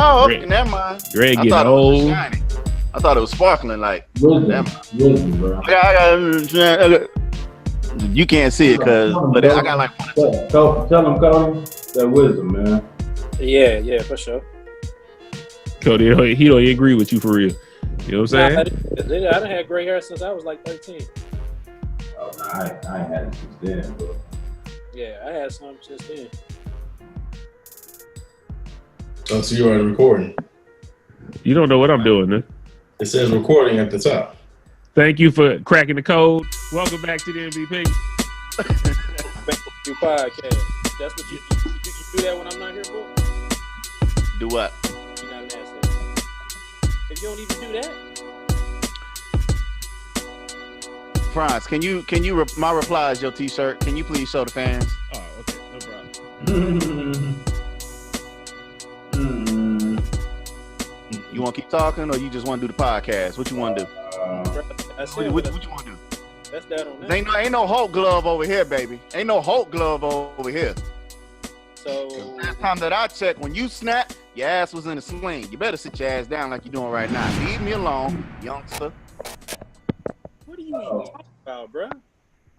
Oh, okay, Greg, never mind. Greg I getting thought it was old. shiny. I thought it was sparkling. Like, Wisdom, never mind. wisdom, bro. You can't see it, but I got like one or two. Tell them, Cody, that wisdom, man. Yeah, for sure. Cody, he don't agree with you for real. You know what I'm saying? I done had gray hair since I was like 13. Oh, I ain't had it since then, but Yeah, I had some since then. Oh, so you're already recording. You don't know what I'm doing, man. It says recording at the top. Thank you for cracking the code. Welcome back to the MVP. You podcast. That's what you do that when I'm not here, bro? Do what? You gotta ask that. If you don't even do that, Franz, can you my reply is your T-shirt. Can you please show the fans? Oh, okay, no problem. You want to keep talking, or you just want to do the podcast? What you want to do? that's What it. you want to do? That's that on that. Ain't no Hulk glove over here, baby. Ain't no Hulk glove over here. So Last time that I checked, when you snap, your ass was in a sling. You better sit your ass down like you're doing right now. Leave me alone, youngster. what do you even talking about, bro?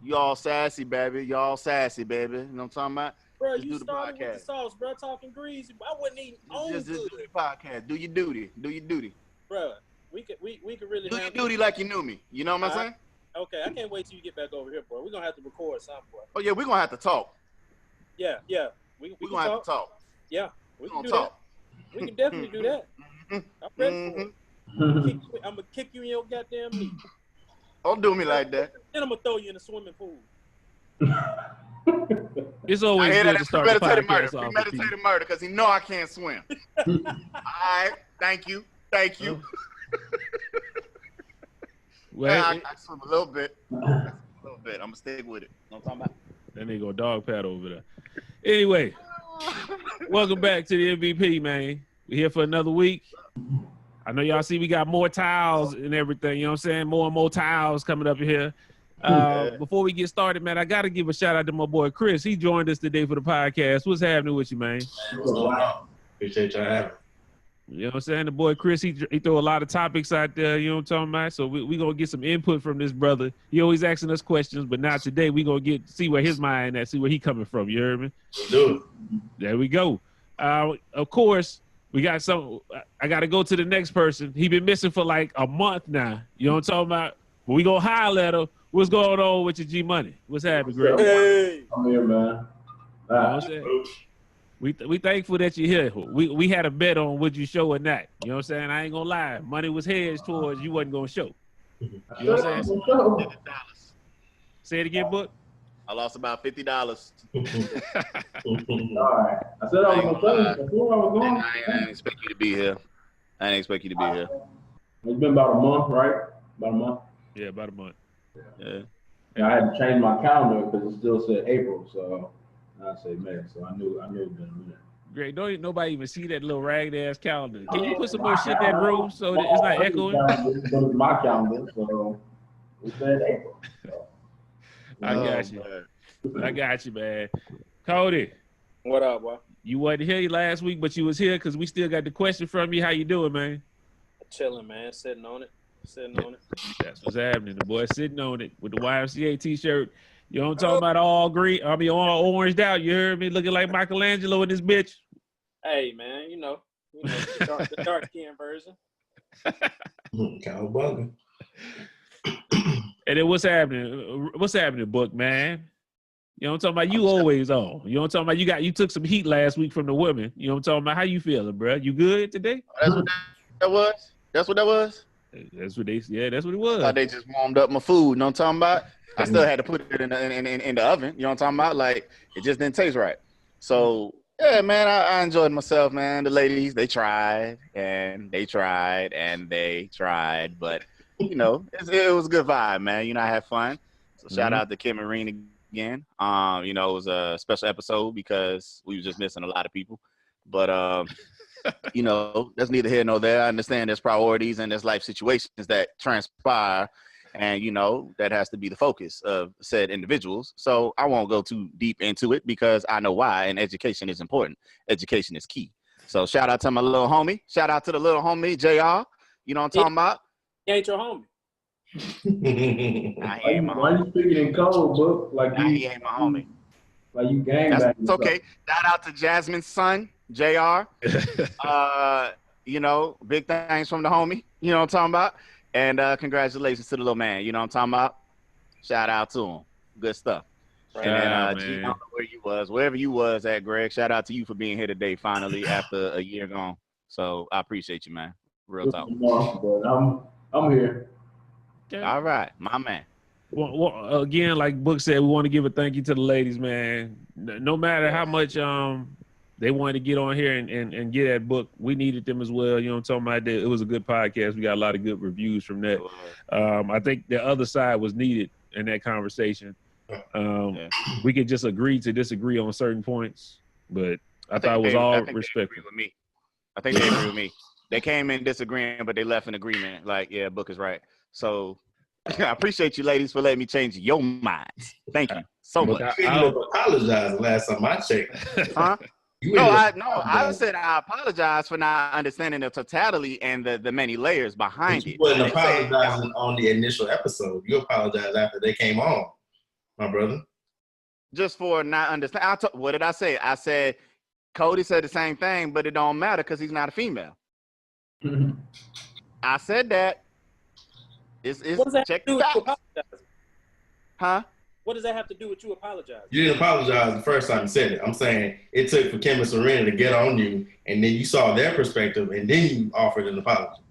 You all sassy, baby. Y'all sassy, baby. You know what I'm talking about? Bro, Just you do the started with podcast. the sauce, bro. Talking greasy. I wasn't eating on Just do good, the podcast. Do your duty. Do your duty. bro. We could really Do your have duty like you knew me. You know what I'm saying? Okay, I can't wait till you get back over here, bro. We're gonna have to record something, bro. Oh yeah, we're gonna have to talk. Yeah. We We're can gonna talk. have to talk. Yeah, we We're can gonna do talk. that. We can definitely do that. I'm ready for it. I'm gonna kick you in your goddamn knee. Don't do me like that. Then I'm gonna throw you in the swimming pool. It's I always hear good that. to start the Premeditated murder. podcast off with Premeditated murder, because he know I can't swim. All right. Thank you. Well, I swim a little bit. I'm gonna stick with it. You know what I'm talking about? that nigga go dog paddle over there. Anyway, welcome back to the MVP, man. We're here for another week. I know y'all see we got more tiles and everything. You know what I'm saying? More and more tiles coming up here. Before we get started, man, I got to give a shout out to my boy Chris. He joined us today for the podcast. What's happening with you, man? What's going on? Appreciate y'all having me. You know what I'm saying? The boy Chris, he throw a lot of topics out there, you know what I'm talking about? So we going to get some input from this brother. He always asking us questions, but now today we going to see where his mind at, see where he coming from. You heard me? Let's do it. There we go. Of course, we got some. I got to go to the next person. He been missing for like a month now. You know what I'm talking about? But we going to holler at him. What's going on with your G Money? What's happening, Greg? Hey, I'm here, man. You know what I'm saying? We thankful that you're here. We had a bet on would you show or not. You know what I'm saying? I ain't gonna lie. Money was hedged towards you wasn't gonna show. You know what I'm saying? $50. Say it again, Book. I lost about $50. All right. I said I was gonna tell you before I was going. I didn't expect you to be here. It's been about a month, right? About a month. Yeah, about a month. Yeah. Yeah, I had to change my calendar because it still said April, so I said May. So I knew it had been a minute. Great. Don't nobody even see that little ragged ass calendar. Can you put some more shit in that room so that it's not echoing? It's my calendar, so it said April. So. I got you. I got you, man. Cody, what up, boy? you wasn't here last week, but you was here because we still got the question from you. How you doing, man? Chilling, man. Sitting on it. That's what's happening. The boy sitting on it with the YMCA t-shirt. You know what I'm talking about? All green. I mean, all oranged out. You heard me? Looking like Michelangelo in this bitch. Hey, man, you know the dark skin version. Cowabunga. And then what's happening? What's happening, Book, man? You know what I'm talking about? You always on. You know what I'm talking about? You took some heat last week from the women. You know what I'm talking about? How you feeling, bro? You good today? That's what that was? That's what that was? That's what it was. I thought they just warmed up my food. You know what I'm talking about? I still had to put it in the oven. You know what I'm talking about? Like, it just didn't taste right. So, yeah, man, I enjoyed myself, man. The ladies, they tried, but, you know, it was a good vibe, man. You know, I had fun. So shout out to Kim and Reen again. You know, it was a special episode because we were just missing a lot of people. But, you know, that's neither here nor there. I understand there's priorities and there's life situations that transpire. And, you know, that has to be the focus of said individuals. So I won't go too deep into it because I know why. And education is important. Education is key. So shout out to my little homie. Shout out to the little homie, JR. You know what I'm talking about? He ain't your homie. Nah, he ain't my Why homie. you speaking in code, book? Like Nah, he ain't my homie. Like you gang That's banging. okay. Shout out to Jasmine's son, JR. You know, big thanks from the homie. You know what I'm talking about? And congratulations to the little man. You know what I'm talking about? Shout out to him. Good stuff. Right. And then Ah, G, I man. don't know where you was, wherever you was at, Greg. Shout out to you for being here today, finally after a year gone. So I appreciate you, man. Real talk. But I'm here. All right, my man. Well, again, like Book said, we want to give a thank you to the ladies, man. No matter how much they wanted to get on here and get that book, we needed them as well. You know what I'm talking about? It was a good podcast. We got a lot of good reviews from that. I think the other side was needed in that conversation. We could just agree to disagree on certain points, but I thought it was all respectful. I think they agree with me. They came in disagreeing, but they left in agreement. Like, yeah, Book is right. So I appreciate you ladies for letting me change your minds. Thank you so much. You ended up apologizing last time I checked. Huh? I said I apologize for not understanding the totality and the many layers behind it. You wasn't apologizing on the initial episode. You apologized after they came on, my brother. Just for not understanding. What did I say? I said Cody said the same thing, but it don't matter because he's not a female. I said that. It's What does that check do the with you facts. apologizing? Huh? What does that have to do with you apologizing? You didn't apologize the first time you said it. I'm saying it took for Kim and Serena to get on you, and then you saw their perspective, and then you offered an apology.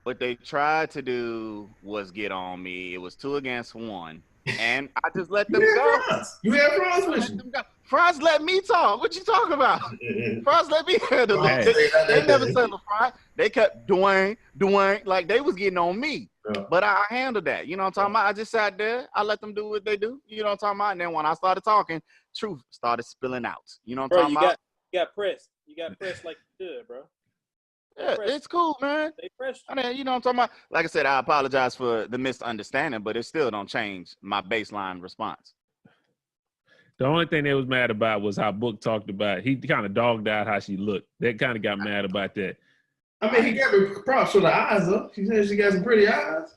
What they tried to do was get on me. It was 2 against 1. And I just let them go. You had Franz with you. Franz let me talk. What you talking about? Franz let me handle it. They never said the Franz. They kept Dwayne, like they was getting on me. Yeah. But I handled that. You know what I'm talking about? I just sat there. I let them do what they do. You know what I'm talking about? And then when I started talking, truth started spilling out. You know what I'm talking about? You got pressed. You got pressed like you did, bro. Yeah, it's cool, man. They pressed you. I mean, you know what I'm talking about? Like I said, I apologize for the misunderstanding, but it still don't change my baseline response. The only thing they was mad about was how Book talked about. He kind of dogged out how she looked. They kind of got mad about that. I mean, he gave her props for the eyes, though. She said she got some pretty eyes.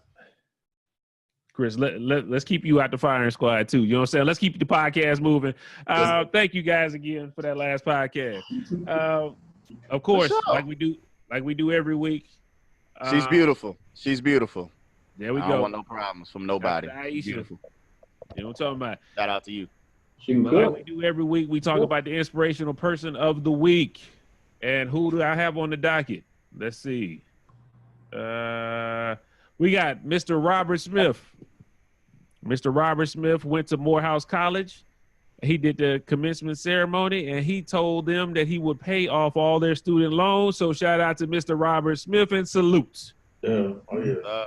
Chris, let's keep you out the firing squad too. You know what I'm saying? Let's keep the podcast moving. Thank you guys again for that last podcast. Of course, sure. like we do every week. She's beautiful. She's beautiful. There we I go. don't want no problems from nobody. Aisha. Beautiful. You know what I'm talking about? Shout out to you. But like we do every week, we talk about the inspirational person of the week. And who do I have on the docket? Let's see. We got Mr. Robert Smith. Mr. Robert Smith went to Morehouse College. He did the commencement ceremony, and he told them that he would pay off all their student loans. So shout out to Mr. Robert Smith and salutes. Yeah. Oh, yeah.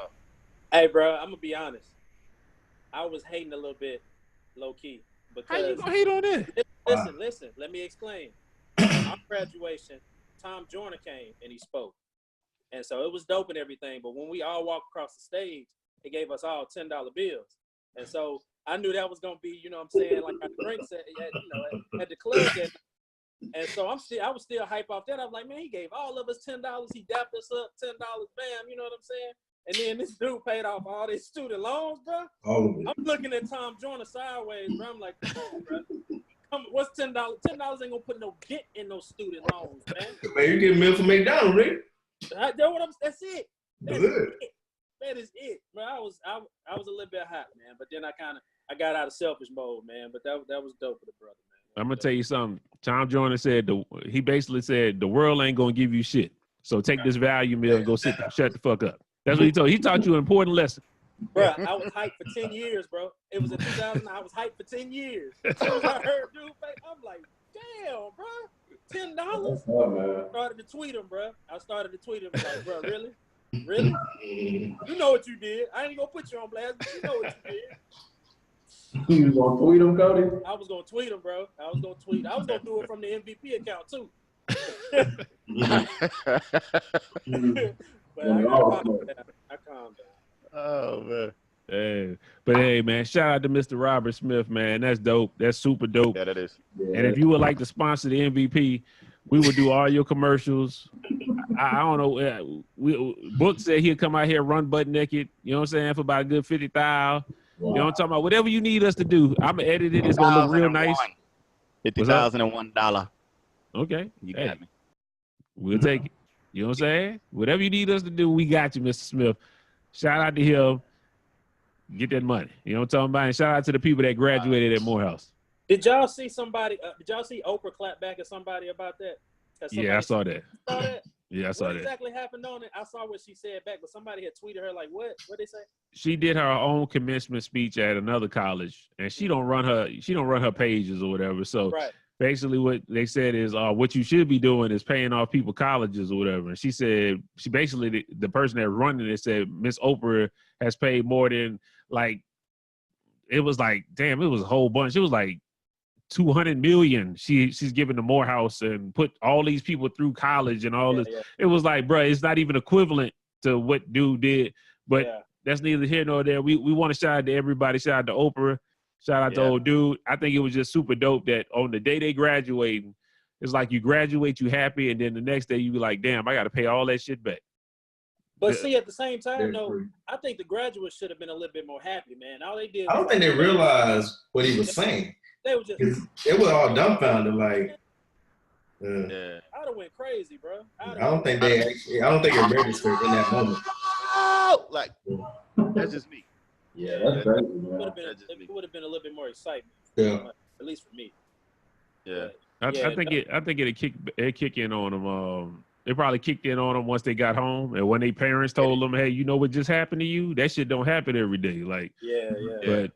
Hey, bro, I'm gonna be honest. I was hating a little bit, low key. How you Because gonna hate on it? listen. Let me explain. Our graduation, Tom Joyner came and he spoke, and so it was dope and everything. But when we all walked across the stage, he gave us all $10 bills, and so I knew that was gonna be, you know what I'm saying, like our drinks at the club. And so I was still hype off that. I was like, man, he gave all of us $10. He dapped us up, $10, bam. You know what I'm saying? And then this dude paid off all these student loans, bro. All of it. I'm looking at Tom Joyner sideways, bro. I'm like, come on, bro. What's $10? $10 ain't gonna put no get in those student loans, man. Man, you get a meal from McDonald's, right? That's it. That's it. That is it, bro. I was a little bit hot, man. But then I got out of selfish mode, man. But that was dope for the brother, man. I'm gonna tell you something. Tom Joyner said he basically said the world ain't gonna give you shit. So take this value meal and go sit there, shut the fuck up. That's what he told. He taught you an important lesson. Bro, I was hyped for 10 years, bro. It was in 2000. I was hyped for 10 years. As soon as I heard dude, I'm like, damn, bro, $10. Oh, Started to tweet him, bro. I started to tweet him like, bro, really? Really? You know what you did. I ain't gonna put you on blast, but you know what you did. You was gonna tweet him, Cody? I was gonna tweet him, bro. I was gonna do it from the MVP account too. But I calmed down. Oh, man. Hey, but hey, man, shout out to Mr. Robert Smith, man. That's dope. That's super dope. Yeah, that is. Yeah. And if you would like to sponsor the MVP, We would do all your commercials. I don't know. Book said he'll come out here run butt naked. You know what I'm saying, for about a good 50,000. Wow. You know what I'm talking about? Whatever you need us to do, I'm gonna edit it. It's gonna look real nice. $50,001. Okay, You hey, got me. we'll take it. You know what I'm saying? Whatever you need us to do, we got you, Mr. Smith. Shout out to him. Get that money. You know what I'm talking about? And shout out to the people that graduated at Morehouse. Did y'all see somebody? Did y'all see Oprah clap back at somebody about that? Yeah, I saw that. Saw that? Yeah, I saw What that. exactly happened on it? I saw what she said back, but somebody had tweeted her like, "What? What they say?" She did her own commencement speech at another college, and she don't run her pages or whatever. So Right. basically, what they said is, what you should be doing is paying off people colleges or whatever. And she said, the person that running it said, Miss Oprah has paid more than it was like, damn, it was a whole bunch. It was like 200 million she's given to Morehouse and put all these people through college and all this. Yeah. It was like, bro, it's not even equivalent to what dude did. But that's neither here nor there. We want to shout out to everybody. Shout out to Oprah. Shout out to old dude. I think it was just super dope that on the day they graduating, it's like you graduate, you happy, and then the next day you be like, damn, I got to pay all that shit back. But see, at the same time, though, I think the graduates should have been a little bit more happy, man. All they did. I don't think they realized what he was saying. They were just. It was all dumbfounded. Like, Yeah. I'd have went crazy, bro. I don't think it registered in that moment. Like, that's just me. Yeah, that's crazy, man. It would have been a little bit more excitement. Yeah. At least for me. Yeah. I think it kick in on them. They probably kicked in on them once they got home, and when their parents told them, "Hey, you know what just happened to you? That shit don't happen every day." Like, yeah. But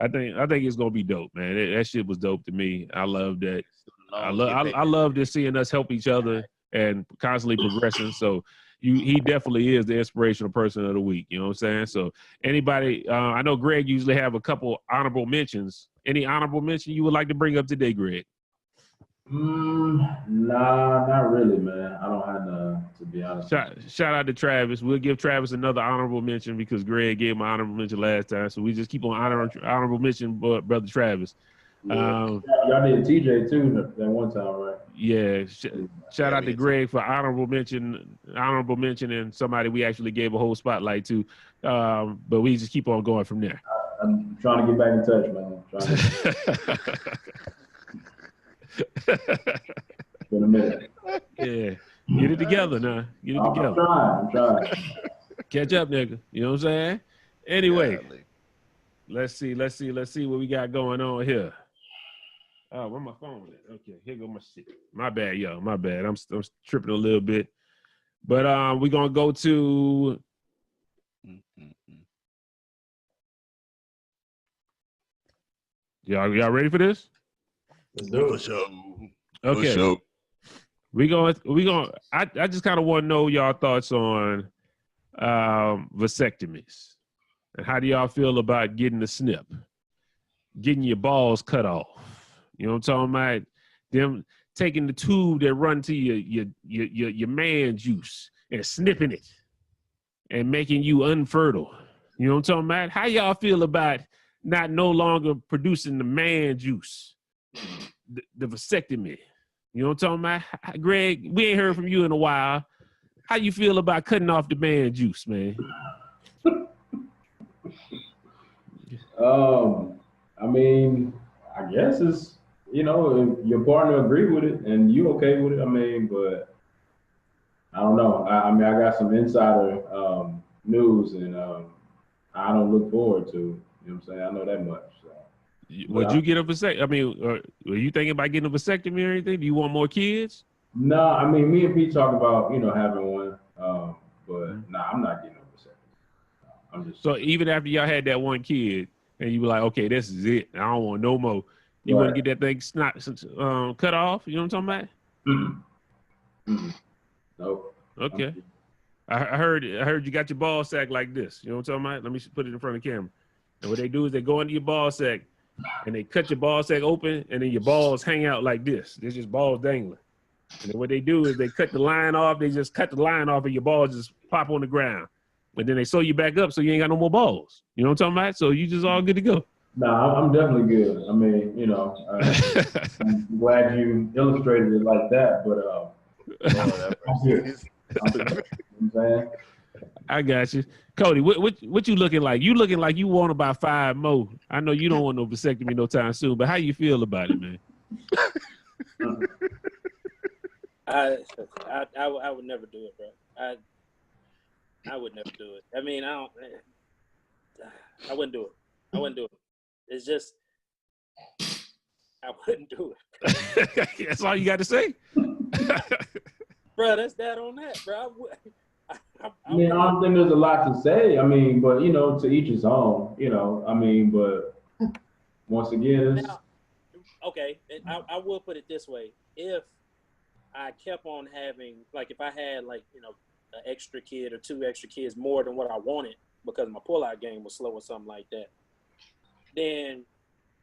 I think it's gonna be dope, man. That shit was dope to me. I love that. I love just seeing us help each other and constantly progressing. So he definitely is the inspirational person of the week. You know what I'm saying? So anybody, I know Greg usually have a couple honorable mentions. Any honorable mention you would like to bring up today, Greg? Nah, not really, man. I don't have none, to be honest. Shout out to Travis. We'll give Travis another honorable mention because Greg gave him an honorable mention last time. So we just keep on honorable mention, brother Travis. Yeah. Y'all did TJ too that one time, right? Yeah. Shout out to Greg for honorable mention, and somebody we actually gave a whole spotlight to. But we just keep on going from there. I'm trying to get back in touch, man. It's been a minute. Yeah. Get it together now. Get it together. I'm trying. Catch up, nigga. You know what I'm saying? Anyway, let's see what we got going on here. Oh, where my phone at? Okay, here go my shit. My bad, y'all. My bad. I'm tripping a little bit. But we're gonna go to y'all ready for this? Let's do it. Show. Okay. We going I just kind of want to know y'all thoughts on vasectomies. And how do y'all feel about getting the snip? Getting your balls cut off. You know what I'm talking about? Them taking the tube that run to your man juice and snipping it and making you unfertile. You know what I'm talking about? How y'all feel about no longer producing the man juice? The vasectomy. You know what I'm talking about? Greg, we ain't heard from you in a while. How you feel about cutting off the man juice, man? I mean, I guess it's, if your partner agree with it and you okay with it, I mean, but I don't know. I mean, I got some insider news and I don't look forward to, you know what I'm saying? I know that much. So. Would you get a vasectomy? I mean, are you thinking about getting a vasectomy or anything? Do you want more kids? No, I mean, me and Pete talk about, having one, but nah, I'm not getting a vasectomy. I'm just. So even after y'all had that one kid and you were like, okay, this is it. I don't want no more. You want to get that thing cut off? You know what I'm talking about? Nope. Okay. I heard you got your ball sack like this. You know what I'm talking about? Let me put it in front of the camera. And what they do is they go into your ball sack and they cut your ball sack open and then your balls hang out like this. There's just balls dangling. And then what they do is they cut the line off. They just cut the line off and your balls just pop on the ground. And then they sew you back up so you ain't got no more balls. You know what I'm talking about? So you just all good to go. Nah, I'm definitely good. I mean, I'm glad you illustrated it like that, but Lord have I'm mercy. good. I'm good. You know what I'm saying? I got you. Cody, what you looking like? You looking like you want about 5 more. I know you don't want no vasectomy no time soon, but how you feel about it, man? I would never do it, bro. I would never do it. I mean, I wouldn't do it. I wouldn't do it. It's just, I wouldn't do it. That's all you got to say. Bro, that's that on that, bro. I mean, I don't think there's a lot to say. I mean, but to each his own. I mean, but once again, it's Now, okay, and I will put it this way: if I kept on having, like, if I had, like, an extra kid or 2 extra kids more than what I wanted because my pullout game was slow or something like that, then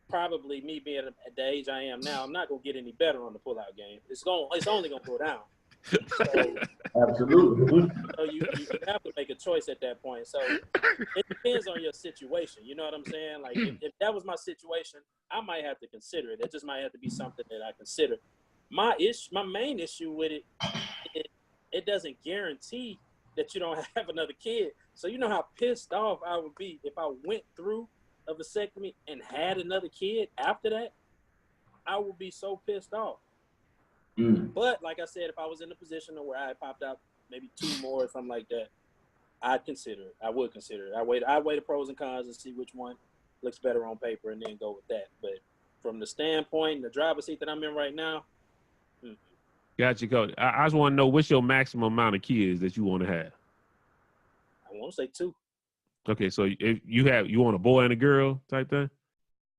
probably me being at the age I am now, I'm not gonna get any better on the pullout game. It's only gonna go down. So, absolutely. so you have to make a choice at that point. So it depends on your situation. You know what I'm saying? Like if that was my situation, I might have to consider it. It just might have to be something that I consider. My main issue with it doesn't guarantee that you don't have another kid. So you know how pissed off I would be if I went through a vasectomy and had another kid after that. I would be so pissed off. But like I said, if I was in a position where I popped out maybe 2 more or something like that, I'd consider it. I would consider it. I weigh the pros and cons and see which one looks better on paper and then go with that. But from the standpoint, the driver's seat that I'm in right now, Got you, Cody. I just want to know what's your maximum amount of kids that you want to have. I want to say 2. Okay, so if you want a boy and a girl type thing?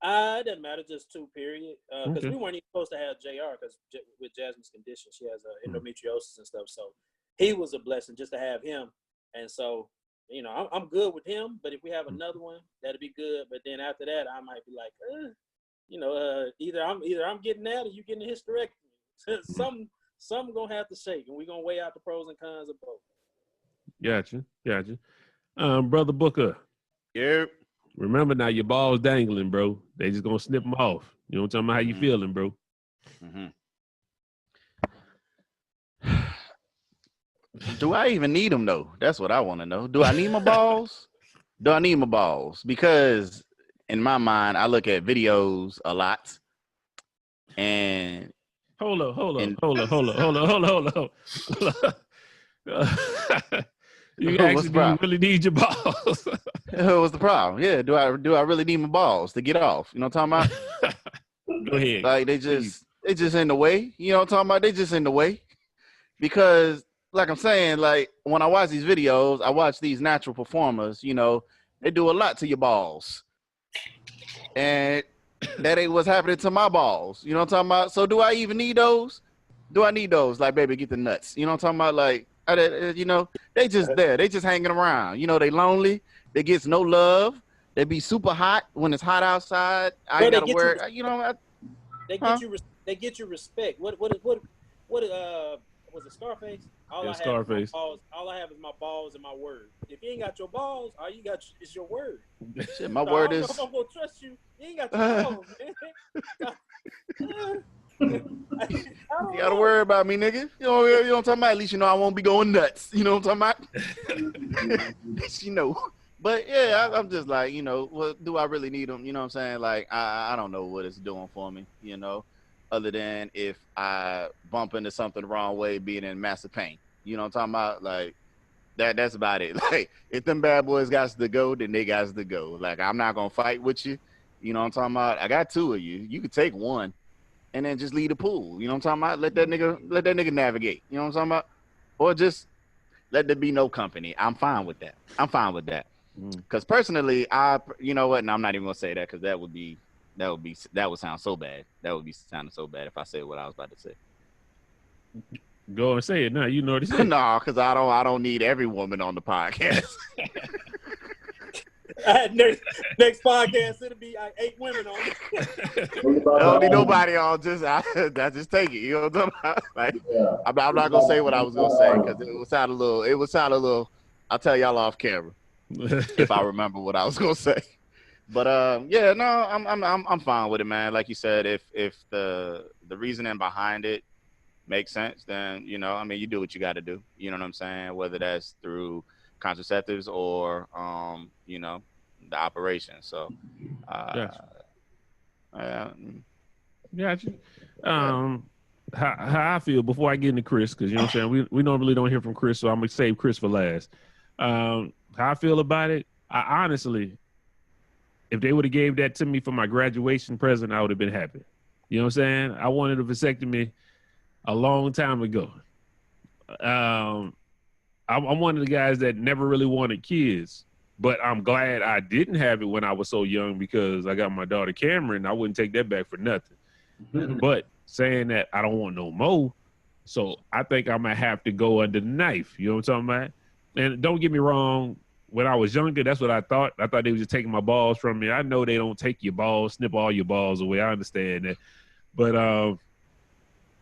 It doesn't matter, just 2, period. Because Okay. we weren't even supposed to have JR because with Jasmine's condition, she has endometriosis and stuff. So he was a blessing just to have him. And so, I'm good with him. But if we have another one, that'd be good. But then after that, I might be like, either I'm getting that or you getting a hysterectomy. Some gonna have to shake, and we're gonna weigh out the pros and cons of both. Gotcha. Brother Booker. Yep. Remember now, your balls dangling, bro. They just gonna snip them off. You know what I'm talking about? How you feeling, bro? Do I even need them though? That's what I want to know. Do I need my balls? Do I need my balls? Because in my mind, I look at videos a lot, and Hold up. You actually really need your balls. What's the problem? Yeah, do I really need my balls to get off? You know what I'm talking about? Go ahead. Like they just in the way. You know what I'm talking about? They just in the way. Because like I'm saying, like when I watch these videos, I watch these natural performers, they do a lot to your balls. And that ain't what's happening to my balls. You know what I'm talking about? So do I even need those? Do I need those? Like, baby, get the nuts. You know what I'm talking about? Like, they just there. They just hanging around. They lonely. They gets no love. They be super hot when it's hot outside. I ain't gotta wear. They get you respect. What was it, Scarface? Scarface. All I have is my balls and my word. If you ain't got your balls, all you got is your word. Shit, my word is. If I'm gonna trust you, you ain't got your balls, man. You gotta worry about me, nigga. You know what I'm talking about? At least I won't be going nuts. You know what I'm talking about? But yeah, I'm just like, do I really need them? You know what I'm saying? Like, I don't know what it's doing for me, other than if I bump into something the wrong way, being in massive pain. You know what I'm talking about? Like, that's about it. Like, if them bad boys got to go, then they got to go. Like, I'm not gonna fight with you. You know what I'm talking about? I got 2 of you. You could take one and then just leave the pool. You know what I'm talking about? Let that nigga navigate. You know what I'm talking about? Or just let there be no company. I'm fine with that. Because personally, you know what? And I'm not even gonna say that because that would sound so bad. That would be sounding so bad if I said what I was about to say. Go and say it now. You know what he said. No, because I don't need every woman on the podcast. Next podcast, it'll be 8 women on it. I don't need nobody on. I just take it. You know what I'm talking about? Like, yeah. I'm not gonna say what I was gonna say because it would sound a little. I'll tell y'all off camera if I remember what I was gonna say. But yeah, no, I'm fine with it, man. Like you said, if the reasoning behind it makes sense, then I mean, you do what you got to do. You know what I'm saying? Whether that's through contraceptives or the operation. So, Gotcha. yeah, Gotcha. How I feel before I get into Chris, because you know what I'm saying, we normally don't hear from Chris, so I'm gonna save Chris for last. How I feel about it, I honestly, if they would have gave that to me for my graduation present, I would have been happy. You know what I'm saying? I wanted a vasectomy a long time ago. I'm one of the guys that never really wanted kids, but I'm glad I didn't have it when I was so young because I got my daughter Cameron. I wouldn't take that back for nothing. But saying that I don't want no more, so I think I might have to go under the knife. You know what I'm talking about? And don't get me wrong, when I was younger, that's what I thought. I thought they were just taking my balls from me. I know they don't take your balls, snip all your balls away. I understand that. But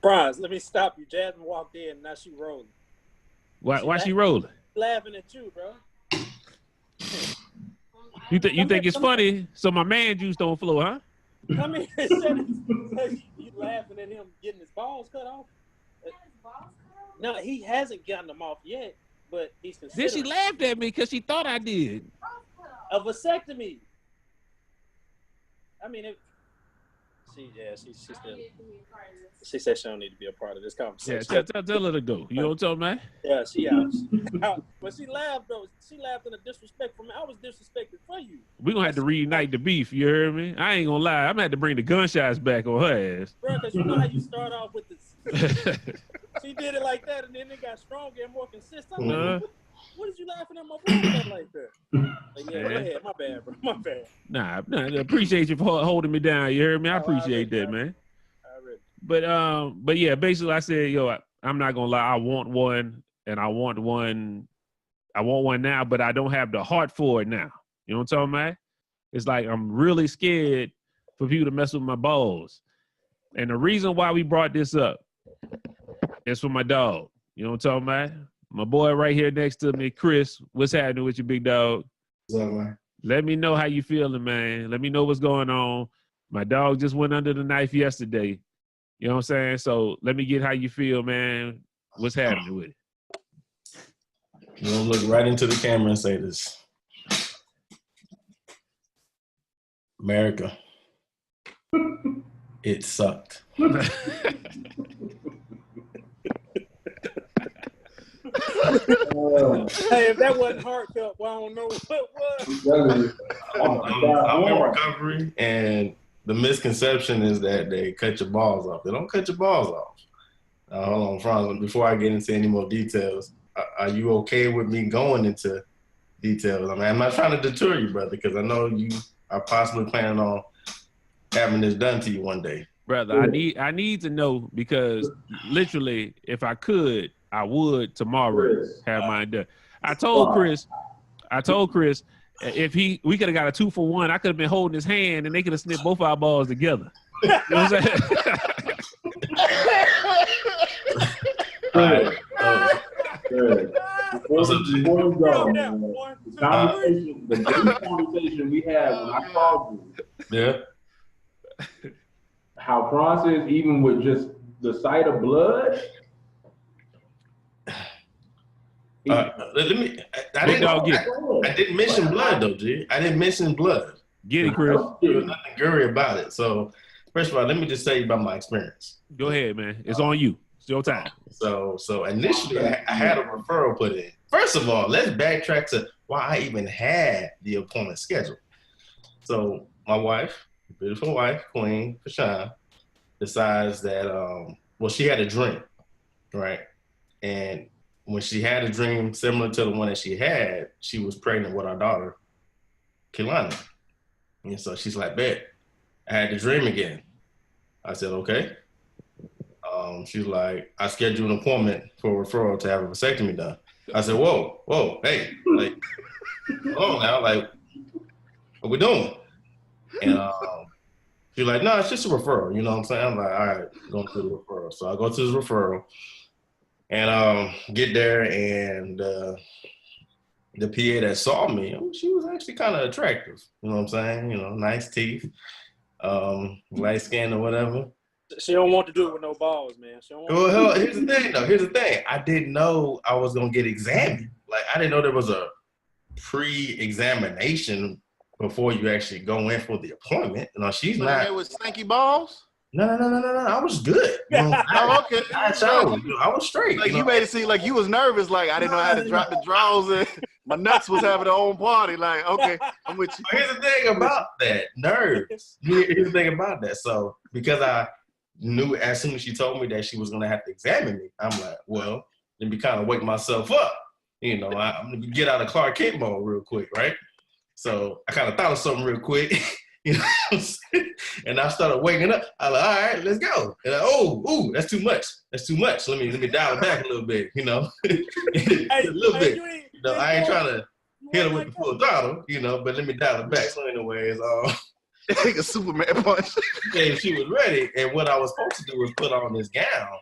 Bronze, let me stop you. Jasmine walked in, now she rolling. why she rolling? Laughing at you, bro. You think it's funny? So my man juice don't flow, huh? I mean, you laughing at him getting his balls cut off? No, he hasn't gotten them off yet, but he's considering. Then she laughed at me because she thought I did. A vasectomy. I mean, she still. She said she don't need to be a part of this conversation. Yeah, tell her to go. You know what I'm talking about? Yeah, she out. But she laughed though. She laughed in a disrespectful manner. I was disrespected for you. We gonna have to reunite the beef. You heard me? I ain't gonna lie. I'm gonna have to bring the gunshots back on her ass. Bro, because you know how you start off with this. She did it like that, and then it got stronger and more consistent. I'm like, what is you laughing at my brother like that? But yeah, go ahead. My bad, bro. My bad. Nah, I appreciate you for holding me down. You heard me? I appreciate that, man. But yeah, basically I said, yo, I'm not gonna lie, I want one now, but I don't have the heart for it now. You know what I'm talking about? It's like I'm really scared for people to mess with my balls. And the reason why we brought this up is for my dog. You know what I'm talking about? My boy right here next to me, Chris. What's happening with you, big dog? What's up, man? Let me know how you feeling, man. Let me know what's going on. My dog just went under the knife yesterday. You know what I'm saying? So let me get how you feel, man. What's happening with it? You gonna look right into the camera and say this. America, it sucked. Hey, if that wasn't heartfelt, well, I don't know what was. I'm in recovery, and the misconception is that they cut your balls off. They don't cut your balls off. Hold on, Franz. Before I get into any more details, are you okay with me going into details? I mean, I'm not trying to deter you, brother, because I know you are possibly planning on having this done to you one day. Brother, I need to know, because literally, if I could, I would tomorrow have mine done. I told Chris, if we could have got a 2-for-1, I could have been holding his hand and they could have snipped both our balls together. You know what I'm saying? All right. Before we go, the conversation we had when I called you. Yeah. How Franz is, even with just the sight of blood. I didn't mention blood though, G. I didn't mention blood. Get it, Chris. There was nothing gory about it. So first of all, let me just tell you about my experience. Go ahead, man. It's on you. It's your time. So initially I had a referral put in. First of all, let's backtrack to why I even had the appointment scheduled. So my wife, beautiful wife, Queen Fashawn, decides that she had a dream, right? And when she had a dream similar to the one that she had, she was pregnant with our daughter, Kelani. And so she's like, bet, I had the dream again. I said, okay. She's like, I scheduled an appointment for a referral to have a vasectomy done. I said, whoa, hey, like, hold on now, like, what we doing? And she's like, no, it's just a referral, you know what I'm saying? I'm like, all right, going to the referral. So I go to this referral and get there, and the PA that saw me, she was actually kind of attractive. You know what I'm saying? You know, nice teeth, light skin or whatever. She don't want to do it with no balls, man. She don't want Well, hell, here's the thing, though. Here's the thing. I didn't know I was gonna get examined. Like, I didn't know there was a pre-examination before you actually go in for the appointment. You know, she's not. It was stanky balls. No. I was good. You know, Oh, okay. I was straight. Like you made it seem like you was nervous. Like I didn't know how to drop the drawers and my nuts was having their own party. Like, okay, I'm with you. Here's the thing about that, nerves. Here's the thing about that. So because I knew as soon as she told me that she was gonna have to examine me, I'm like, well, let me kind of wake myself up. You know, I'm gonna get out of Clark Kent mode real quick, right? So I kind of thought of something real quick. You know what I'm saying? And I started waking up. I was like, all right, let's go. And ooh, that's too much. That's too much. Let me dial it back a little bit, you know. A little bit. You know, I ain't trying to hit her with the full throttle, you know, but let me dial it back. So anyways, Take a Superman punch. if she was ready, and what I was supposed to do was put on this gown,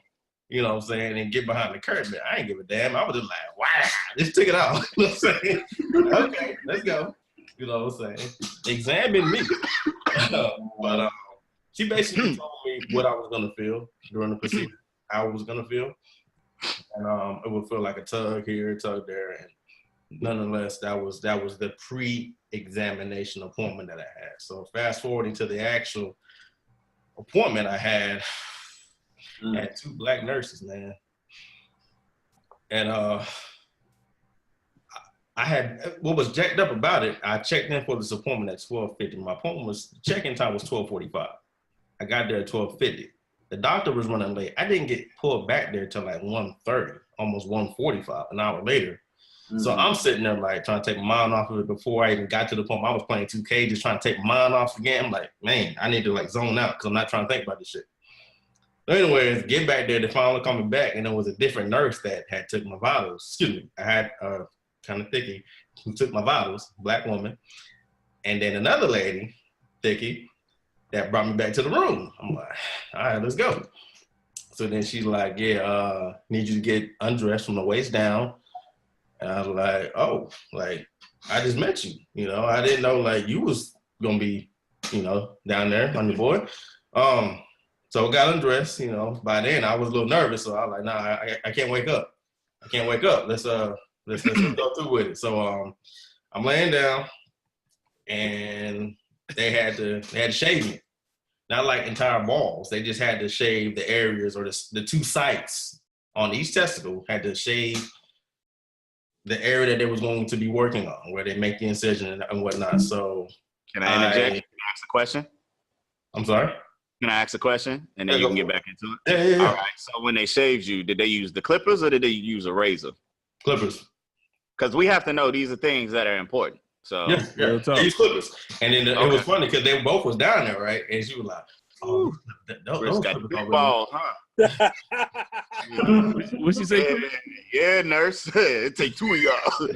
you know what I'm saying, and get behind the curtain. I ain't give a damn. I was just like, wow, just took it off. You know what I'm saying? Okay, let's go. You know what I'm saying? Examine me. But she basically told me what I was going to feel during the procedure, how I was going to feel. And it would feel like a tug here, a tug there. And nonetheless, that was the pre-examination appointment that I had. So fast forwarding to the actual appointment I had, I had 2 black nurses, man. And I had, what was jacked up about it, I checked in for this appointment at 12:50. My appointment was, check-in time was 12:45. I got there at 12:50. The doctor was running late. I didn't get pulled back there till like 1:30, almost 1:45, an hour later. So I'm sitting there like trying to take my mind off of it before I even got to the appointment. I was playing 2K, just trying to take my mind off again. I'm like, man, I need to like zone out because I'm not trying to think about this shit. But anyways, get back there, they finally coming back, and there was a different nurse that had took my vitals. Excuse me, I had kind of thicky, who took my vitals, black woman, and then another lady, thicky, that brought me back to the room. I'm like, all right, let's go. So then she's like, yeah, need you to get undressed from the waist down. And I was like, oh, like, I just met you, you know, I didn't know like you was gonna be, you know, down there on the board. So I got undressed, you know, by then I was a little nervous, so I was like, nah, I can't wake up. I can't wake up. Let's go through with it. So I'm laying down, and they had to shave me. Not like entire balls. They just had to shave the areas or the 2 sites on each testicle. Had to shave the area that they was going to be working on, where they make the incision and whatnot. So can I interject? Can I ask a question? I'm sorry? Can I ask a question? And then you can get back into it? Yeah. All right. So when they shaved you, did they use the clippers or did they use a razor? Clippers. Because we have to know these are things that are important. So yeah. They use clippers. And then it was funny because they both was down there, right? And she was like, oh, those clippers big balls, huh? What she say? Yeah, nurse. It take 2 of y'all.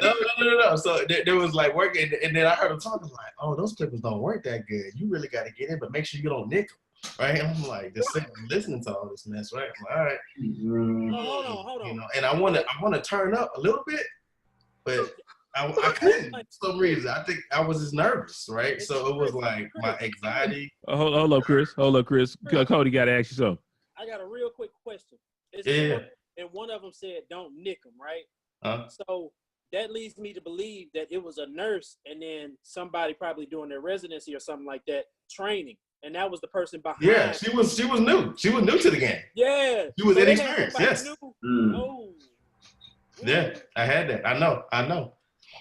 No. So there was like working, and then I heard them talking like, "Oh, those clippers don't work that good. You really got to get in, but make sure you don't nick them, right?" And I'm like, just sitting listening to all this mess, right? I'm like, all right. Hold on. You know, and I want to turn up a little bit, but I couldn't for some reason. I think I was just nervous, right? So it was like my anxiety. Hold up, Chris. Cody got to ask you something. I got a real quick question. And one of them said, "Don't nick them," right? So that leads me to believe that it was a nurse, and then somebody probably doing their residency or something like that, training, and that was the person behind. Yeah, she was new. She was new to the game. Yeah, she was inexperienced. Yes. Oh. Yeah, I had that. I know.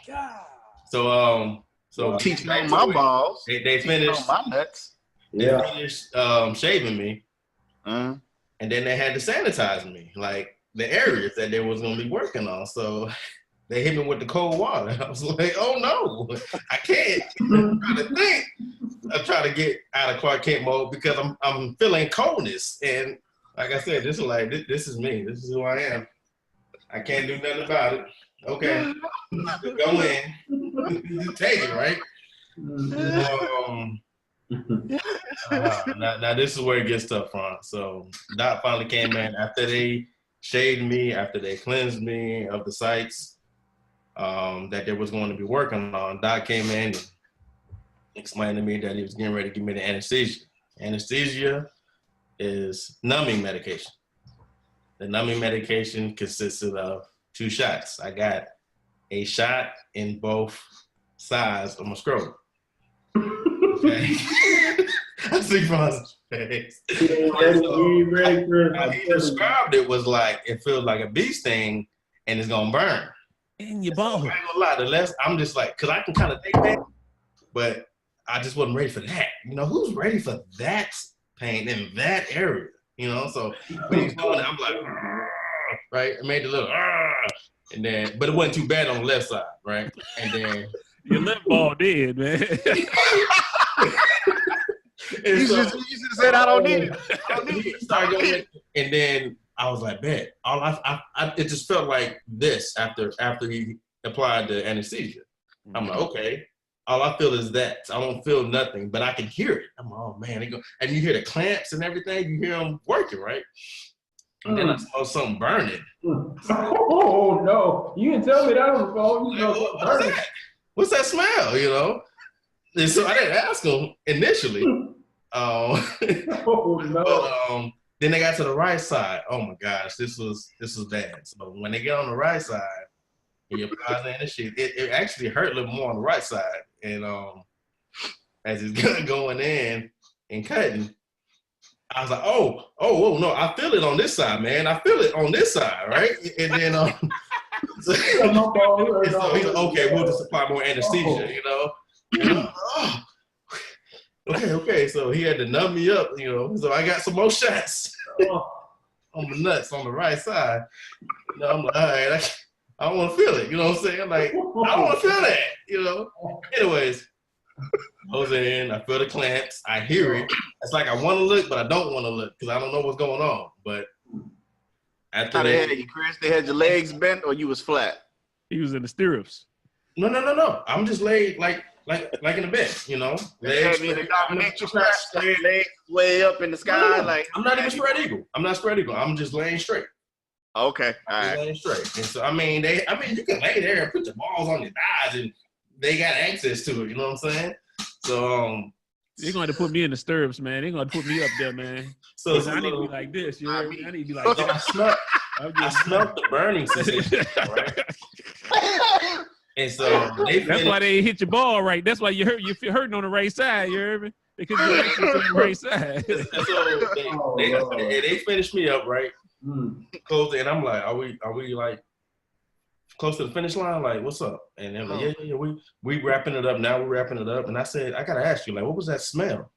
God. So teaching on my balls. They finished on my nuts. They finished shaving me, and then they had to sanitize me, like the areas that they was gonna be working on. So they hit me with the cold water. I was like, oh no, I can't. I'm trying to get out of Clark Kent mode because I'm feeling coldness, and like I said, this is me. This is who I am. I can't do nothing about it. Okay, go in. Take it, right? Now this is where it gets tough, Ron. So Doc finally came in after they shaved me, after they cleansed me of the sites. that they was going to be working on. Doc came in and explained to me that he was getting ready to give me the anesthesia. Anesthesia is numbing medication. The numbing medication consisted of 2 shots. I got a shot in both sides of my scrotum. Okay. I see Ron's face. How he described it was like, it feels like a bee sting and it's gonna burn. In your So, ball. I ain't gonna lie, the less I'm just like, cause I can kind of take that, but I just wasn't ready for that. You know, who's ready for that pain in that area? You know, so when he's doing it, I'm like, right? It made a little, and then, but it wasn't too bad on the left side, right? And then your left ball dead, man. You should have said, I don't need it. And then I was like, bet. It just felt like this after he applied the anesthesia. I'm like, okay. All I feel is that. I don't feel nothing, but I can hear it. I'm like, oh man, and you hear the clamps and everything. You hear them working, right? And then I smell something burning. Oh no! You didn't tell me that on the phone. You know something burning. What's that smell? You know. And so I didn't ask him initially. Oh no! But, then they got to the right side. Oh my gosh, this was bad. So when they get on the right side, he applies the anesthesia. It actually hurt a little more on the right side. And as he's going in and cutting, I was like, oh no, I feel it on this side, man. I feel it on this side, right? And then so he's like, okay, we'll just apply more anesthesia, you know. And okay. So he had to numb me up, you know. So I got some more shots on my nuts on the right side. You know, I'm like, all right, I don't want to feel it. You know what I'm saying? Like, I don't want to feel that. You know. Anyways, goes in. I feel the clamps. I hear it. It's like I want to look, but I don't want to look because I don't know what's going on. But after How they had you, Chris? They had your legs bent, or you was flat? He was in the stirrups. No. I'm just laid like in the bed, you know. Legs way up in the sky. No. Like I'm not even spread eagle. I'm not spread eagle. I'm just laying straight. Okay, all right. Laying straight. And so I mean, you can lay there and put your balls on your thighs, and they got access to it. You know what I'm saying? So they're going to put me in the stirrups, man. They're going to put me up there, man. So I need to be like this. You know? I need to be like this. I smelled the burning sensation, right? And so that's why they hit your ball right. That's why you're hurting on the right side. You hear me? Because you're actually on the right side. So they finished me up, right? Close, and I'm like, are we like close to the finish line? Like, what's up? And they're like, yeah, we wrapping it up now. We're wrapping it up. And I said, I gotta ask you, like, what was that smell?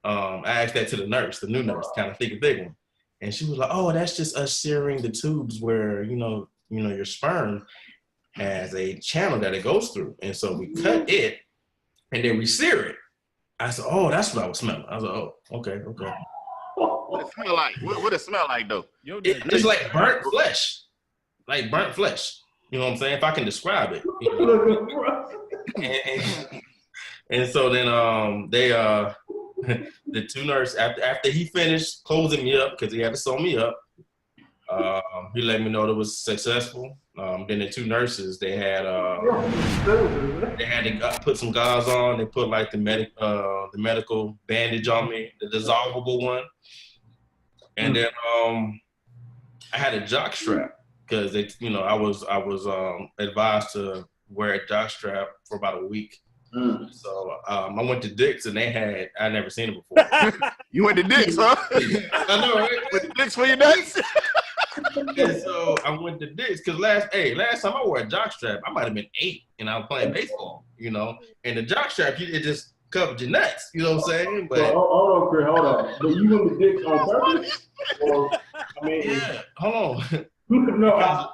I asked that to the nurse, the new nurse, kind of thick one, and she was like, oh, that's just us searing the tubes where you know your sperm has a channel that it goes through, and so we cut it and then we sear it. I said, oh, that's what I was smelling. I was like, oh, okay. What it smell like? What it smell like though? It's like burnt flesh, You know what I'm saying? If I can describe it. You know? and so then they the two nurses after he finished closing me up because he had to sew me up. He let me know that it was successful. Then the two nurses, they had to put some gauze on. They put like the medical bandage on me, the dissolvable one. And then I had a jock strap because I was advised to wear a jock strap for about a week. So I went to Dick's and I'd never seen it before. You went to Dick's, huh? I know, right? Went to Dick's for your nuts? And so I went to Dick's because last time I wore a jock strap, I might have been 8 and I was playing baseball, and the jock strap, it just covered your nuts, you know what I'm saying? But hold on, Chris, hold on. But you went to Dick's on purpose? Or, yeah, hold on. No,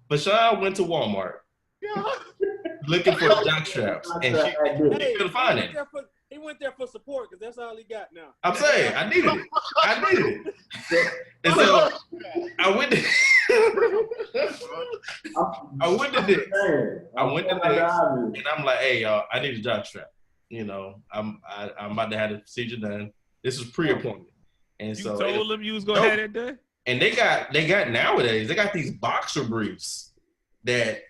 Bashan went to Walmart looking for jock straps, and she couldn't find it. He went there for support because that's all he got now. I'm saying, I needed it. And so I went to Dick's. And I'm like, hey, y'all, I need a jock strap. I'm about to have the procedure done. This is pre-appointment. And you so told them you was gonna have that day? And they got nowadays, they got these boxer briefs that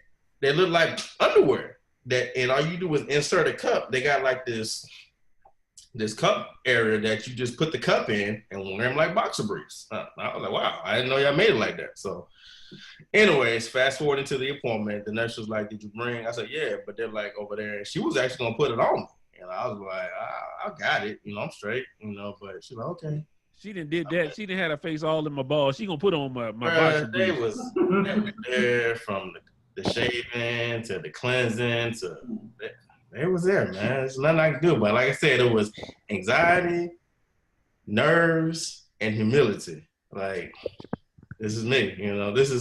they look like underwear. And all you do is insert a cup. They got like this cup area that you just put the cup in and wear them like boxer briefs. I was like, wow, I didn't know y'all made it like that. So anyways, fast forward into the appointment. The nurse was like, did you bring? I said, yeah, but they're like over there. And she was actually going to put it on me. And I was like, I got it. I'm straight, but she's like, okay. She did that. She didn't have her face all in my balls. She going to put on my boxer They briefs. were there from the shaving to the cleansing to it was there, man. There's nothing I could do. But like I said, it was anxiety, nerves, and humility. Like, this is me, this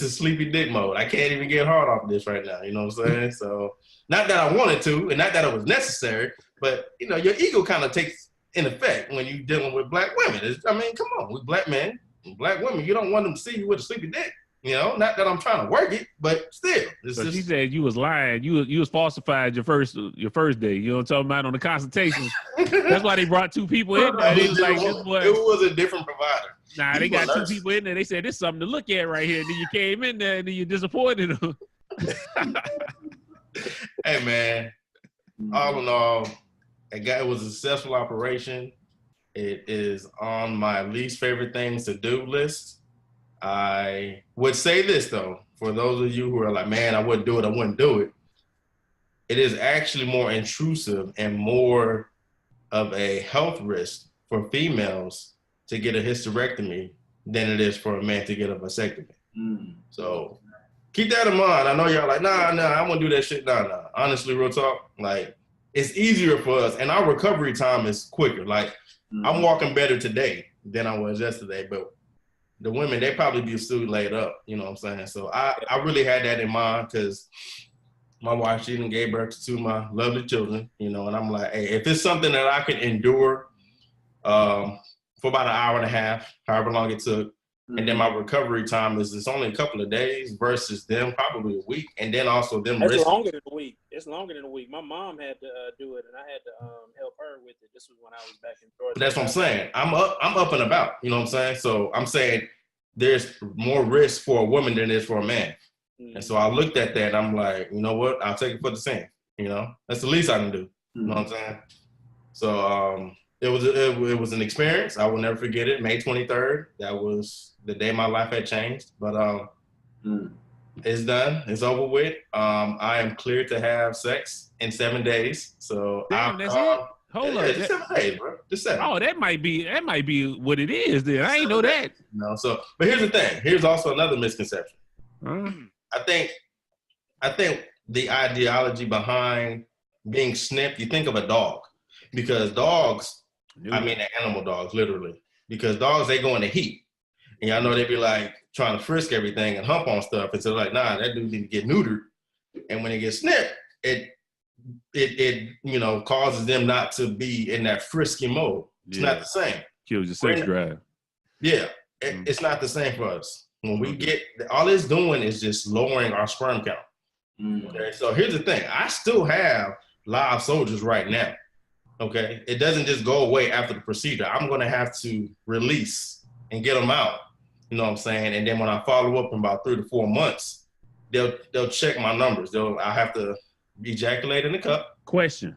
is sleepy dick mode. I can't even get hard off this right now, you know what I'm saying? So not that I wanted to and not that it was necessary, but your ego kind of takes in effect when you're dealing with black women. Come on, with black men, black women, you don't want them to see you with a sleepy dick. Not that I'm trying to work it, but still. So she said you was lying. You was falsified your first day. You know what I'm talking about on the consultation. That's why they brought two people in there. They was like, this boy. It was a different provider. Nah, they got two people in there. They said, this is something to look at right here. And then you came in there and then you disappointed them. Hey, man. All in all, it was a successful operation. It is on my least favorite things to do list. I would say this, though, for those of you who are like, man, I wouldn't do it. It is actually more intrusive and more of a health risk for females to get a hysterectomy than it is for a man to get a vasectomy. So keep that in mind. I know y'all like, nah, I won't do that shit. Nah. Honestly, real talk, like, it's easier for us, and our recovery time is quicker. Like, I'm walking better today than I was yesterday, but the women, they probably be still laid up, you know what I'm saying? So I really had that in mind because my wife, she done gave birth to two of my lovely children, and I'm like, hey, if it's something that I can endure for about an hour and a half, however long it took, and then my recovery time it's only a couple of days versus them probably a week, and then also them It's longer than a week. It's longer than a week. My mom had to do it, and I had to help her with it. This was when I was back in Georgia. That's what I'm saying. I'm up and about. You know what I'm saying? So I'm saying there's more risk for a woman than there is for a man. And so I looked at that and I'm like, you know what? I'll take it for the same. That's the least I can do. You know what I'm saying? So it was an experience. I will never forget it. May 23rd. That was the day my life had changed. But it's done. It's over with. I am cleared to have sex in 7 days. So damn, that's it? Hold up. Just 7 days, bro. Just 7. Oh, that might be what it is then. I ain't know that. No, but here's the thing. Here's also another misconception. I think the ideology behind being snipped, you think of a dog. Because dogs, the animal dogs, literally. Because dogs, they go in the heat. And y'all know they be like trying to frisk everything and hump on stuff. And so like, nah, that dude need to get neutered. And when it gets snipped, it causes them not to be in that frisky mode. It's not the same. Kills your sex drive. Yeah, it's not the same for us. When we get, all it's doing is just lowering our sperm count. Okay, so here's the thing. I still have live soldiers right now. Okay, it doesn't just go away after the procedure. I'm going to have to release and get them out. You know what I'm saying? And then when I follow up in about 3 to 4 months, they'll check my numbers. I have to ejaculate in the cup. Question.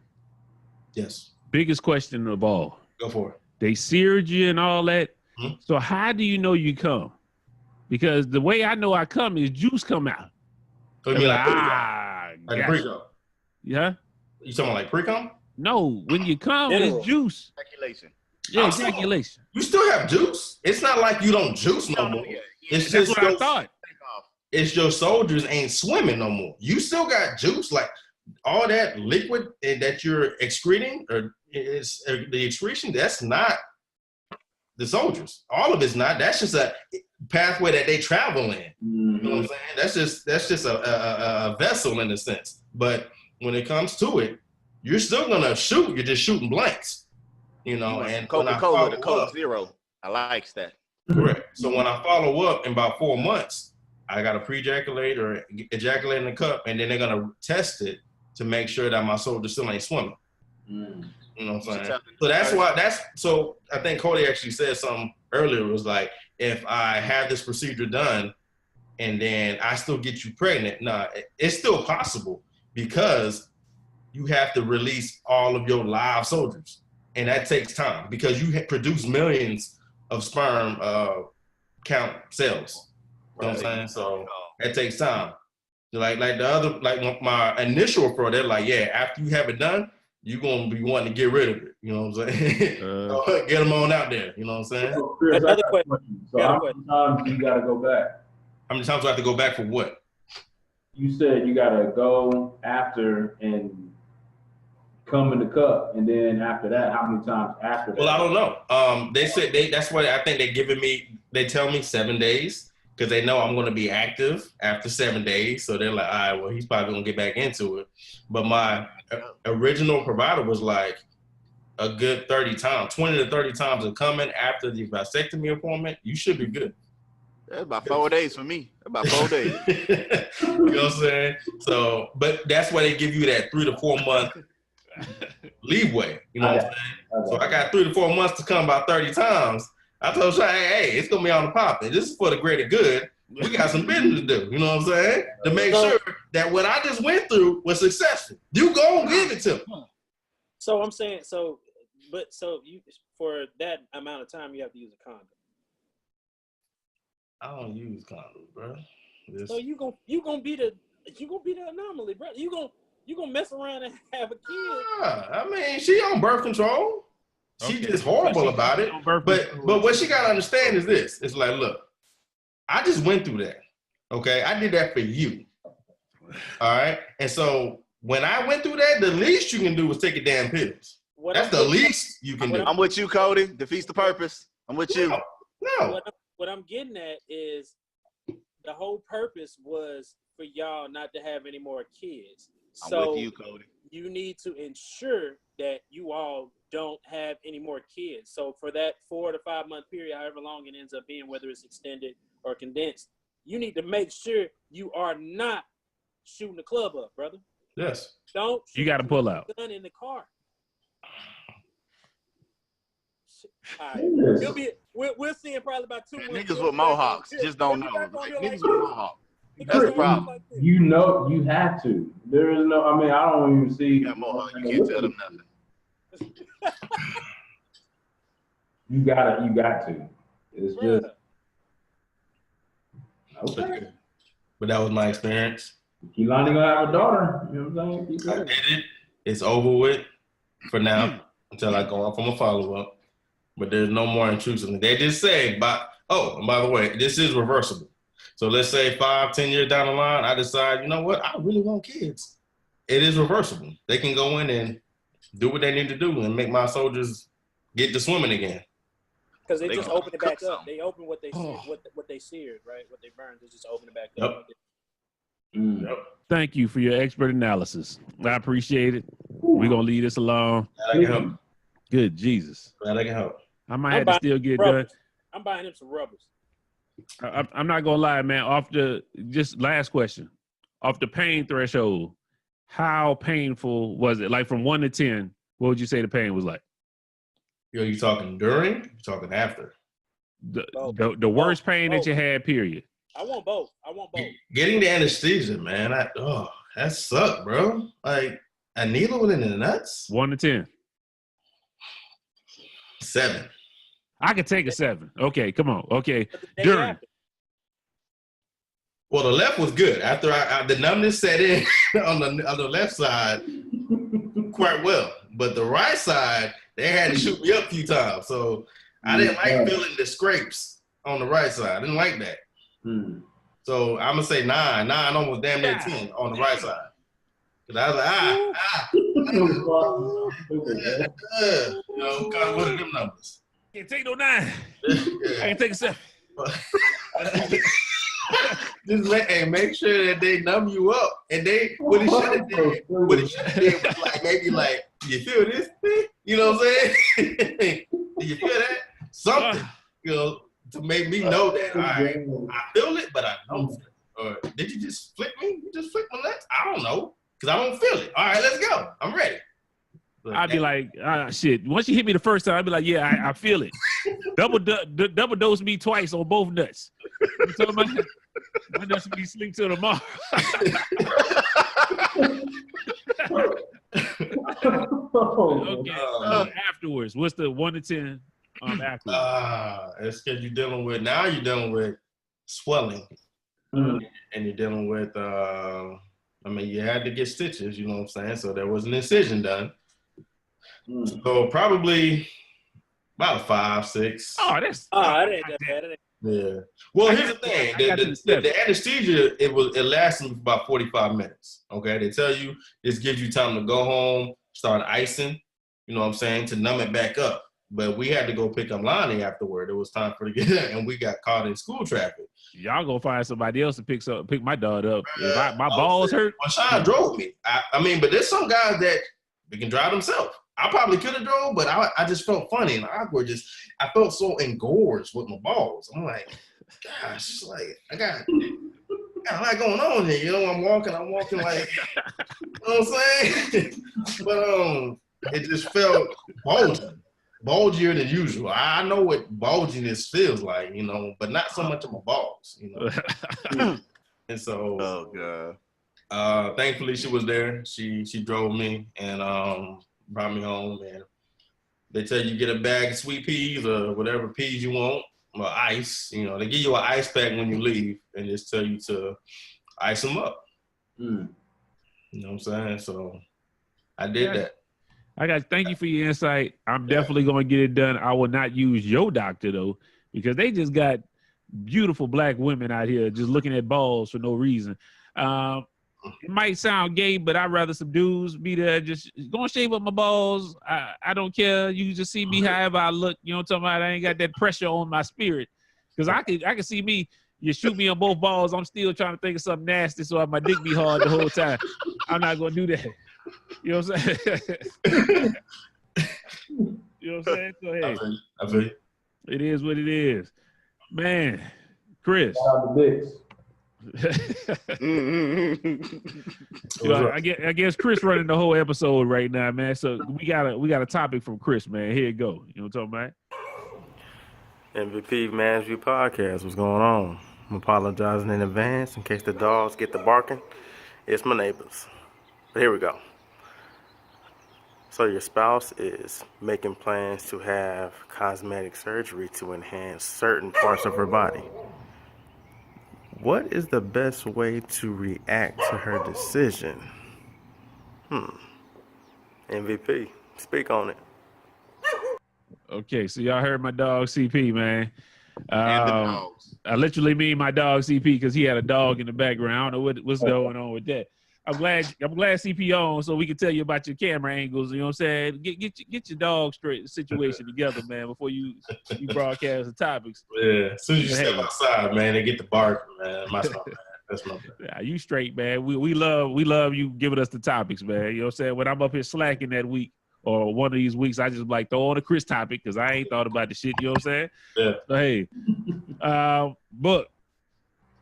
Yes. Biggest question of all. Go for it. They seared you and all that. So how do you know you come? Because the way I know I come is juice come out. So you mean like pre-cum? Yeah. You talking about like pre-cum? No, when you come, it's juice. Ejaculation. Yeah, ejaculation. You still have juice. It's not like you don't juice no more. It's That's just what I thought. It's your soldiers ain't swimming no more. You still got juice. Like all that liquid that you're excreting, or is the excretion, that's not the soldiers. All of it's not. That's just a pathway that they travel in. You know what I'm saying? That's just a vessel in a sense. But when it comes to it, you're still gonna shoot. You're just shooting blanks. And Coca-Cola, the Coke Zero. I like that. Correct. So when I follow up in about 4 months, I got to pre-ejaculate or ejaculate in the cup, and then they're gonna test it to make sure that my soldier still ain't swimming. You know what I'm saying? So that's why. So I think Cody actually said something earlier. It was like, if I have this procedure done, and then I still get you pregnant. Nah, it's still possible because you have to release all of your live soldiers, and that takes time because you produce millions of sperm count cells. You know what I'm saying? So that takes time. Like the other, like my initial referral, they're like, yeah, after you have it done, you're gonna be wanting to get rid of it. You know what I'm saying? So get them on out there. You know what I'm saying? So, Chris, Another question. So how many times you gotta go back? How many times do I have to go back for what? You said you gotta go after and come in the cup, and then after that, how many times after that? Well, I don't know. They said that's what I think they're giving me. They tell me 7 days because they know I'm going to be active after 7 days. So they're like, all right, well, he's probably going to get back into it. But my original provider was like a good 30 times, 20 to 30 times of coming after the vasectomy appointment. You should be good. That's about 4 days for me. About 4 days. You know what I'm saying? So, but that's why they give you that 3 to 4 month leeway. You know what I'm saying? So I got 3 to 4 months to come about 30 times. I told Shay, hey, it's gonna be on the popping. This is for the greater good. We got some business to do. You know what I'm saying? To make sure that what I just went through was successful. You go give it to me. So I'm saying, so you for that amount of time you have to use a condom. I don't use condoms, bro. So you gonna be the anomaly, bro. You gonna mess around and have a kid. I mean, she on birth control. She just horrible about it. But what she gotta understand is this. It's like, look, I just went through that. Okay, I did that for you. All right, and so when I went through that, the least you can do is take a damn pills. That's the least you can do. I'm with you, Cody. Defeats the purpose. I'm with you. No. What I'm getting at is the whole purpose was for y'all not to have any more kids. I'm with you, Cody. You need to ensure that you all don't have any more kids. So for that 4 to 5 month period, however long it ends up being, whether it's extended or condensed, you need to make sure you are not shooting the club up, brother. Yes. Don't. You got to pull out. Gun in the car. All right. We'll see in probably about 2 months. Niggas with mohawks just don't know. Like, niggas with mohawks. That's the problem. You know, you have to. There is no. I mean, I don't even see. You got mohawks. You can't tell them nothing. You got to. It's just okay. But that was my experience. Kehlani gonna have a daughter. You know what I'm saying? I did it. It's over with for now until I go off on a follow-up. But there's no more intrusiveness. They just say, and by the way, this is reversible. So let's say 5-10 years down the line, I decide, you know what, I really want kids. It is reversible. They can go in and do what they need to do and make my soldiers get to swimming again. Because they just open it back up. They open what they what they seared, right? What they burned. They just open it back up. Yep. Thank you for your expert analysis. I appreciate it. We're gonna leave this alone. Glad I can help. Good Jesus. Glad I can help. I might have to still get done. I'm buying him some rubbers. I'm not gonna lie, man. Just last question. Off the pain threshold, how painful was it? Like from 1 to 10, what would you say the pain was like? You talking during? You talking after? The worst pain that you had, period. I want both. Getting the anesthesia, man. That sucked, bro. Like a needle in the nuts. 1 to 10. 7. I could take a 7. Okay, come on. Okay, during. Well, the left was good. After the numbness set in on the left side quite well, but the right side they had to shoot me up a few times. So I didn't like feeling the scrapes on the right side. I didn't like that. So I'm gonna say 9, almost damn near 10 on the right side. Cause I was like, what are them numbers? Can't take no 9. I can take a 7. Just make sure that they numb you up. And what he should have did was like maybe like, you feel this thing? You know what I'm saying? Do you feel that? Something, to make me know that I feel it, but I don't feel it. Or did you just flick me? You just flick my nuts? I don't know. Because I don't feel it. All right, let's go. I'm ready. I'd be like, shit. Once you hit me the first time, I'd be like, yeah, I feel it. Double dose me twice on both nuts. You talking about that? Why doesn't we sleep till tomorrow? Okay. Afterwards, what's the 1 to 10 afterwards? It's because you're dealing with swelling. Mm. And you're dealing with, you had to get stitches, you know what I'm saying? So there was an incision done. So probably about 5, 6. Oh, that's that ain't that bad. Yeah. Well, here's the thing. The anesthesia, it lasted for about 45 minutes. Okay. They tell you this gives you time to go home, start icing, you know what I'm saying, to numb it back up. But we had to go pick up Lonnie afterward. It was time for the get, and we got caught in school traffic. Y'all gonna find somebody else to pick my dog up. If my balls hurt. Well, Sean drove me. But there's some guys that they can drive themselves. I probably could have drove, but I just felt funny and awkward. I felt so engorged with my balls. I'm like, gosh, like I got a lot going on here. You know, I'm walking like, you know what I'm saying? But it just felt bulgier than usual. I know what bulginess feels like, you know, but not so much of my balls, you know. And so, oh god. Thankfully she was there. She drove me and brought me home. And they tell you get a bag of sweet peas or whatever peas you want, or ice. You know, they give you an ice pack when you leave and just tell you to ice them up. You know what I'm saying? So I did that. Thank you for your insight. I'm definitely going to get it done. I will not use your doctor though, because they just got beautiful black women out here just looking at balls for no reason. It might sound gay, but I'd rather some dudes be there just gonna shave up my balls. I don't care. You just see me however I look. You know what I'm talking about? I ain't got that pressure on my spirit. Because I can see me, you shoot me on both balls, I'm still trying to think of something nasty so my dick be hard the whole time. I'm not gonna do that. You know what I'm saying? You know what I'm saying? Go ahead. I feel you. It is what it is. Man, Chris. I guess Chris running the whole episode right now, man. So we got a topic from Chris, man. Here it go. You know what I'm talking about? MVP Management Podcast. What's going on? I'm apologizing in advance in case the dogs get to barking. It's my neighbors. But here we go. So your spouse is making plans to have cosmetic surgery to enhance certain parts of her body. What is the best way to react to her decision? MVP, speak on it. Okay, so y'all heard my dog CP, man. And the dogs. I literally mean my dog CP because he had a dog in the background. I don't know what's going on with that. I'm glad CP on so we can tell you about your camera angles. You know what I'm saying? Get your dog straight situation together, man, before you broadcast the topics. Yeah, as soon as you step outside, man, they get the bark, man. That's my bad. That's my bad. Yeah, you straight, man. We love you giving us the topics, man. You know what I'm saying? When I'm up here slacking that week or one of these weeks, I just like throw on a Chris topic because I ain't thought about the shit. You know what I'm saying? Yeah. So hey, Book.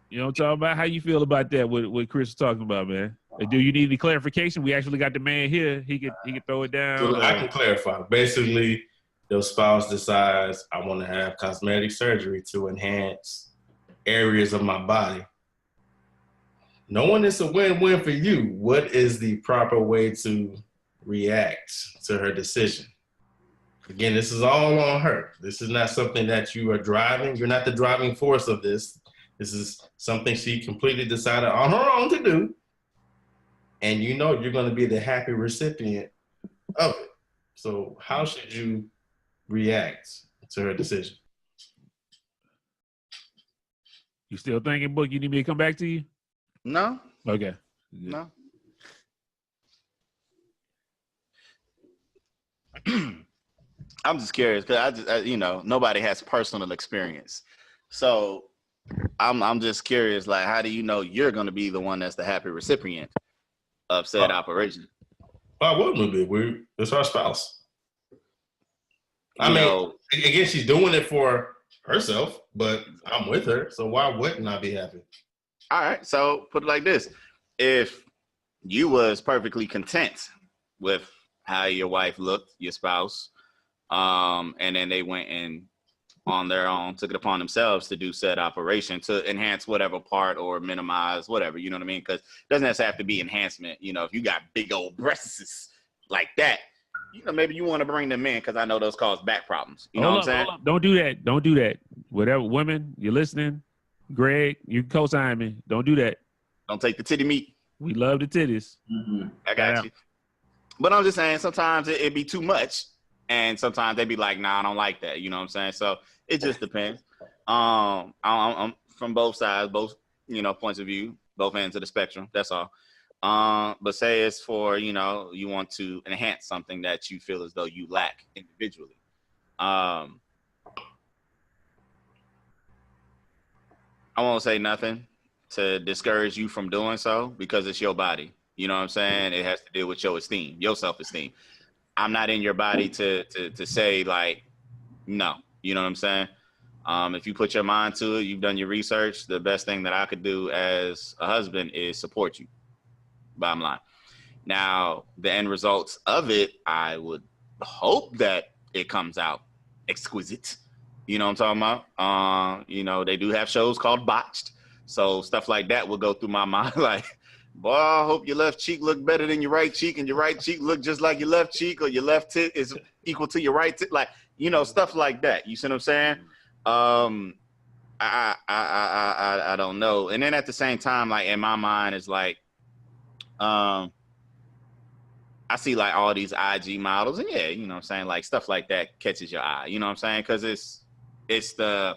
You know what I'm talking about? How you feel about that? What Chris was talking about, man? Do you need any clarification? We actually got the man here. He could throw it down. So I can clarify. Basically, your spouse decides I want to have cosmetic surgery to enhance areas of my body. Knowing it's a win-win for you, what is the proper way to react to her decision? Again, this is all on her. This is not something that you are driving. You're not the driving force of this. This is something she completely decided on her own to do. And you know you're going to be the happy recipient of it. So how should you react to her decision? You still thinking, Book, you need me to come back to you? No. Okay. No. I'm just curious because nobody has personal experience. So I'm just curious, like, how do you know you're going to be the one that's the happy recipient of said operation? Why wouldn't it be? It's our spouse. Again, she's doing it for herself, but I'm with her, so why wouldn't I be happy? All right, so put it like this. If you was perfectly content with how your wife looked, your spouse, and then they went and on their own took it upon themselves to do said operation to enhance whatever part or minimize whatever, you know what I mean? Because it doesn't necessarily have to be enhancement. You know, if you got big old breasts like that, you know, maybe you want to bring them in because I know those cause back problems. You know what I'm saying? Don't do that. Don't do that. Whatever, women, you're listening. Greg, you co-sign me. Don't do that. Don't take the titty meat. We love the titties. Mm-hmm. I got you. But I'm just saying sometimes it'd be too much. And sometimes they'd be like, nah, I don't like that. You know what I'm saying? So it just depends. I'm from both sides, both, you know, points of view, both ends of the spectrum. That's all. But say it's for, you know, you want to enhance something that you feel as though you lack individually. I won't say nothing to discourage you from doing so because it's your body. You know what I'm saying? It has to deal with your esteem, your self-esteem. I'm not in your body to say like, no, you know what I'm saying? If you put your mind to it, you've done your research, the best thing that I could do as a husband is support you. Bottom line. Now, the end results of it, I would hope that it comes out exquisite. You know what I'm talking about? You know, they do have shows called Botched. So stuff like that will go through my mind like, boy, I hope your left cheek look better than your right cheek and your right cheek look just like your left cheek or your left tit is equal to your right tit. Like, you know, stuff like that. You see what I'm saying? I don't know. And then at the same time, like in my mind is like, I see like all these IG models and yeah, you know what I'm saying? Like stuff like that catches your eye. You know what I'm saying? Cause it's the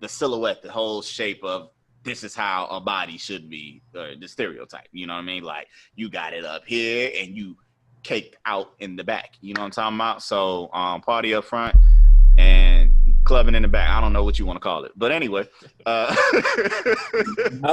silhouette, the whole shape of, this is how a body should be, the stereotype, you know what I mean? Like, you got it up here and you caked out in the back, you know what I'm talking about? So, party up front and clubbing in the back. I don't know what you want to call it. But anyway. I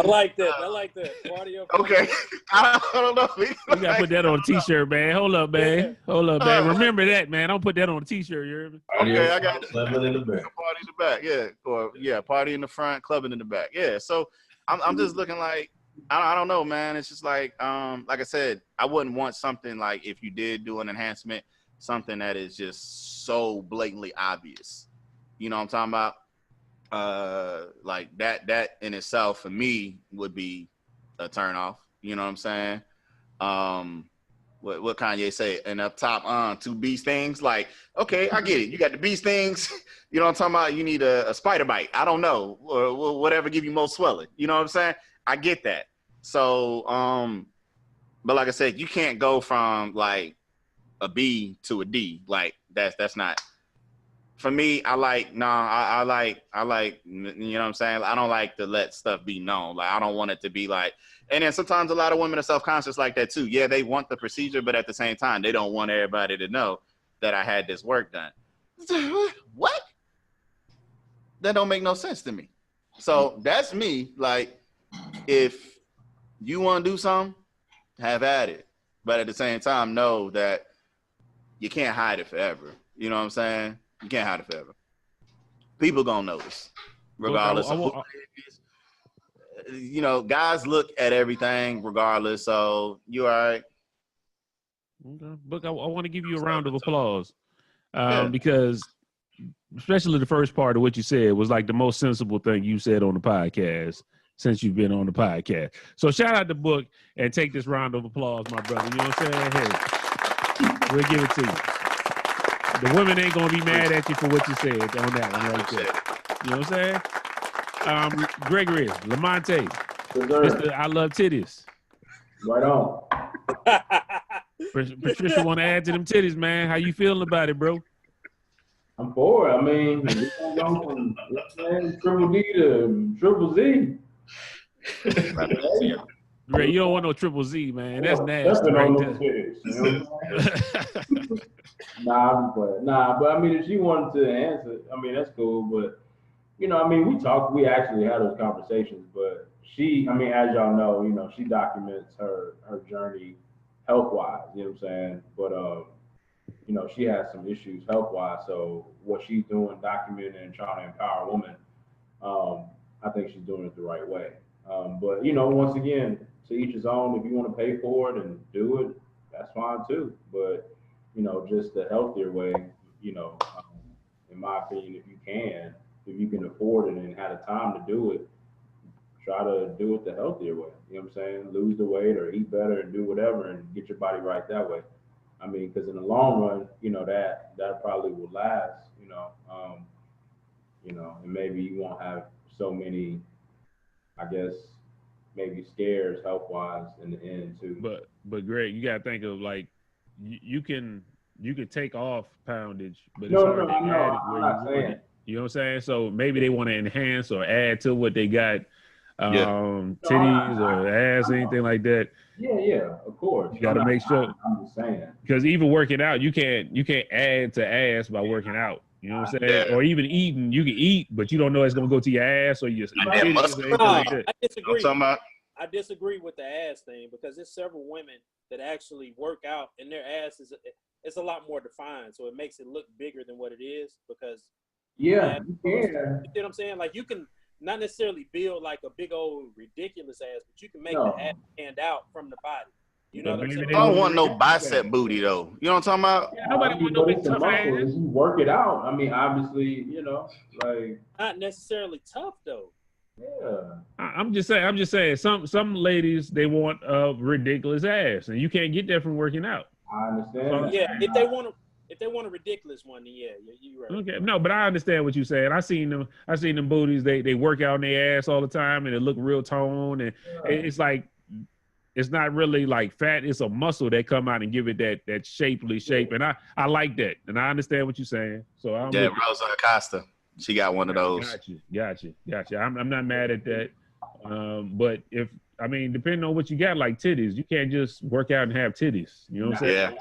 like that. I like that. Party up front. Okay. I don't know. You got to put that on a t-shirt, man. Hold up, man. Hold up, man. Remember that, man. Don't put that on a t-shirt, you hear me? Okay, I got it. Clubbing in the back. Party in the back, yeah. Or yeah, party in the front, clubbing in the back. Yeah. So I'm just looking like, I don't know, man. It's just like I said, I wouldn't want something like if you did do an enhancement, something that is just so blatantly obvious. You know what I'm talking about? Like that in itself for me would be a turn off. You know what I'm saying? What Kanye say? And up top, 2 bee stings. Like, okay, I get it. You got the bee stings. You know what I'm talking about? You need a spider bite. I don't know. Or whatever give you most swelling. You know what I'm saying? I get that. So, but like I said, you can't go from like a B to a D. Like that's not. For me, I like, you know what I'm saying? I don't like to let stuff be known. Like, I don't want it to be like, and then sometimes a lot of women are self-conscious like that too. Yeah, they want the procedure, but at the same time, they don't want everybody to know that I had this work done. What? That don't make no sense to me. So that's me. Like, if you want to do something, have at it. But at the same time, know that you can't hide it forever. You know what I'm saying? You can't hide it forever. People gonna notice, regardless of who it is. You know, guys look at everything regardless. So you all right? Okay. Book, I want to give you a round of applause because, especially the first part of what you said was like the most sensible thing you said on the podcast since you've been on the podcast. So shout out to Book and take this round of applause, my brother. You know what I'm saying? Hey, we'll give it to you. The women ain't gonna be mad at you for what you said on that one right there. You know what I'm saying? Gregory, Lamonte, Mr. I Love Titties. Right on. Patricia want to add to them titties, man. How you feeling about it, bro? I'm for it. I mean, we gonna go from triple D to triple Z. Ray, you don't want no triple Z, man. That's nasty right there. Nah, but I mean, if she wanted to answer, I mean, that's cool. But you know, I mean, we actually had those conversations. But she, I mean, as y'all know, you know, she documents her journey health-wise. You know what I'm saying? But you know, she has some issues health-wise. So what she's doing, documenting and trying to empower a woman, I think she's doing it the right way. But you know, once again, to each his own. If you want to pay for it and do it, that's fine too. But you know, just the healthier way, you know, in in my opinion, if you can afford it and have the time to do it, try to do it the healthier way. You know what I'm saying? Lose the weight or eat better and do whatever and get your body right that way. I mean, because in the long run, that probably will last. And maybe you won't have so many, I guess, maybe scares health wise in the end too. But Greg, you gotta think of like you can take off poundage, but it's No, hard to I'm add it I'm where not you want saying. it. You know what I'm saying? So maybe they want to enhance or add to what they got, titties or ass, anything like that. Yeah, of course. You got to make sure. I'm just saying. Because even working out, you can't add to ass by working out. You know what I'm saying? Yeah. Or even eating, you can eat, but you don't know it's gonna go to your ass or your titties or anything like that. I disagree. I'm talking about. I disagree with the ass thing because there's several women that actually work out and their ass it's a lot more defined, so it makes it look bigger than what it is because Yeah, you you know what I'm saying? Like you can not necessarily build like a big old ridiculous ass, but you can make the ass stand out from the body. You know what I'm saying? I don't want no bicep booty though. You know what I'm talking about? Yeah, nobody want no big tough ass. You work it out. I mean, obviously, like not necessarily tough though. Yeah. I'm just saying. Some ladies they want a ridiculous ass, and you can't get that from working out. I understand. Yeah, if they want a ridiculous one, then yeah, you're right. Okay, no, but I understand what you're saying. I seen them booties. They work out in their ass all the time, and it look real toned, and it's like. It's not really like fat. It's a muscle that come out and give it that shapely shape. And I like that. And I understand what you're saying. So Rosa Acosta. She got one of those. Got you. I'm not mad at that. But depending on what you got, like titties, you can't just work out and have titties. You know what I'm saying? Yeah.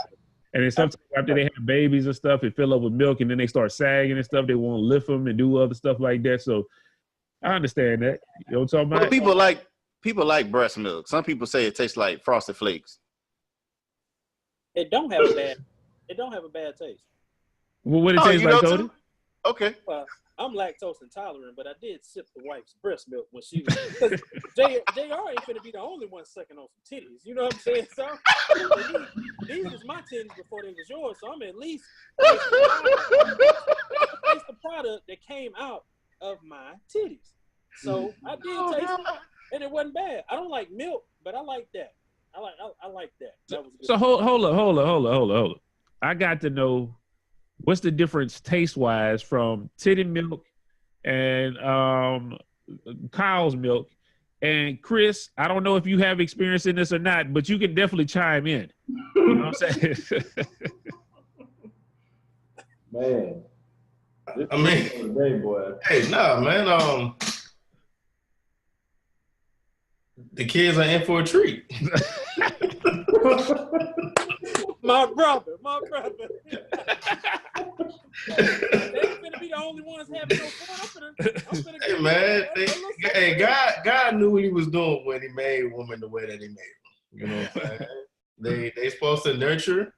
And then sometimes after they have babies and stuff, it fill up with milk and then they start sagging and stuff. They won't lift them and do other stuff like that. So I understand that. You know what I'm talking about? People like breast milk. Some people say it tastes like Frosted Flakes. It don't have a bad taste. Well, what it tastes like, Cody? Okay. Well, I'm lactose intolerant, but I did sip the wife's breast milk when she was. Because JR ain't finna be the only one sucking on some titties. You know what I'm saying? So these was my titties before they was yours. So I'm at least taste the product that came out of my titties. So I did taste it. And it wasn't bad. I don't like milk, but I like that. I like that. That was good. So hold up. I got to know what's the difference taste-wise from titty milk and cow's milk. And Chris, I don't know if you have experience in this or not, but you can definitely chime in. You know what I'm saying? Man. Hey, nah, man. The kids are in for a treat. My brother. They ain't finna be the only ones having no fun. I'm finna hey man, God knew what he was doing when he made women the way that he made them. You know what I'm saying? They supposed to nurture.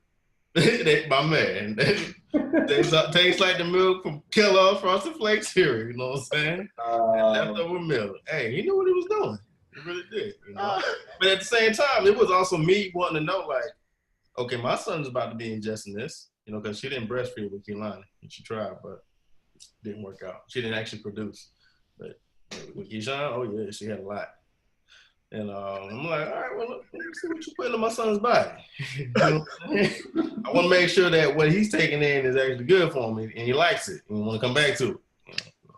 My man. They taste like the milk from Kellogg's Frosted Flakes cereal. You know what I'm saying? And leftover milk. Hey, he knew what he was doing. He really did. You know? But at the same time, it was also me wanting to know, like, okay, my son's about to be ingesting this. You know, because she didn't breastfeed with Kehlani. She tried, but it didn't work out. She didn't actually produce. But with Keyshawn, oh yeah, she had a lot. And I'm like, all right, well, let me see what you put in my son's body. You know I want to make sure that what he's taking in is actually good for me, and he likes it, and he want to come back to it. You know?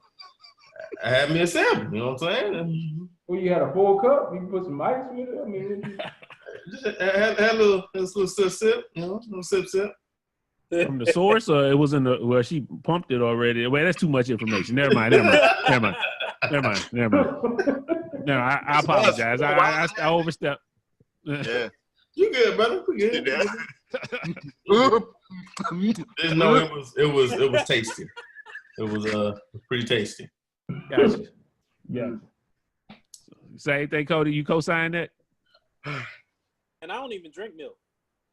I had me a sample, you know what I'm saying? Well, you had a full cup? You can put some ice with it? I mean, just had a little sip, you know, a little sip. From the source, or it was in the well, she pumped it already. Well, that's too much information. Never mind. No, I apologize. I overstepped. Yeah. You good, brother? We good. Just know it was tasty. It was pretty tasty. Gotcha. Yeah. Same thing, Cody. You co-sign that? And I don't even drink milk.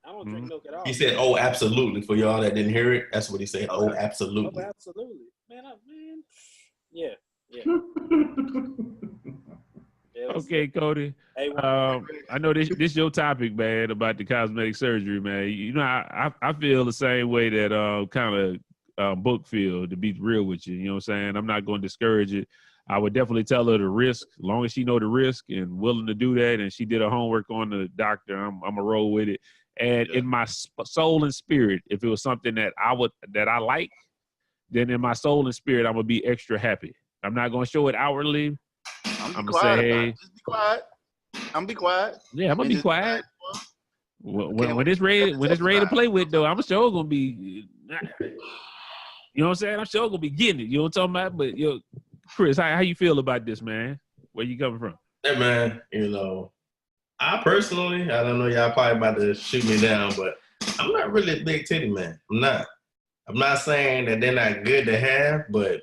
I don't drink milk at all. He said, "Oh, absolutely." For y'all that didn't hear it, that's what he said. Oh, absolutely. Oh, absolutely. Man, yeah. Okay, Cody. Hey, I know this your topic, man, about the cosmetic surgery, man. You know, I feel the same way that kind book field, to be real with you. You know what I'm saying? I'm not going to discourage it. I would definitely tell her the risk, as long as she know the risk and willing to do that, and she did her homework on the doctor, I'm a roll with it. And in my soul and spirit, if it was something that I like, then in my soul and spirit, I'm gonna be extra happy. I'm not gonna show it outwardly. I'm gonna quiet say, hey, just be quiet. I'm be quiet. Yeah, I'm gonna be quiet. When it's ready to play with, though, I'm sure gonna be. You know what I'm saying? I'm sure gonna be getting it. You know what I'm talking about? But yo, Chris, how you feel about this, man? Where you coming from? Hey, man, I personally, I don't know, y'all probably about to shoot me down, but I'm not really a big titty man. I'm not saying that they're not good to have, but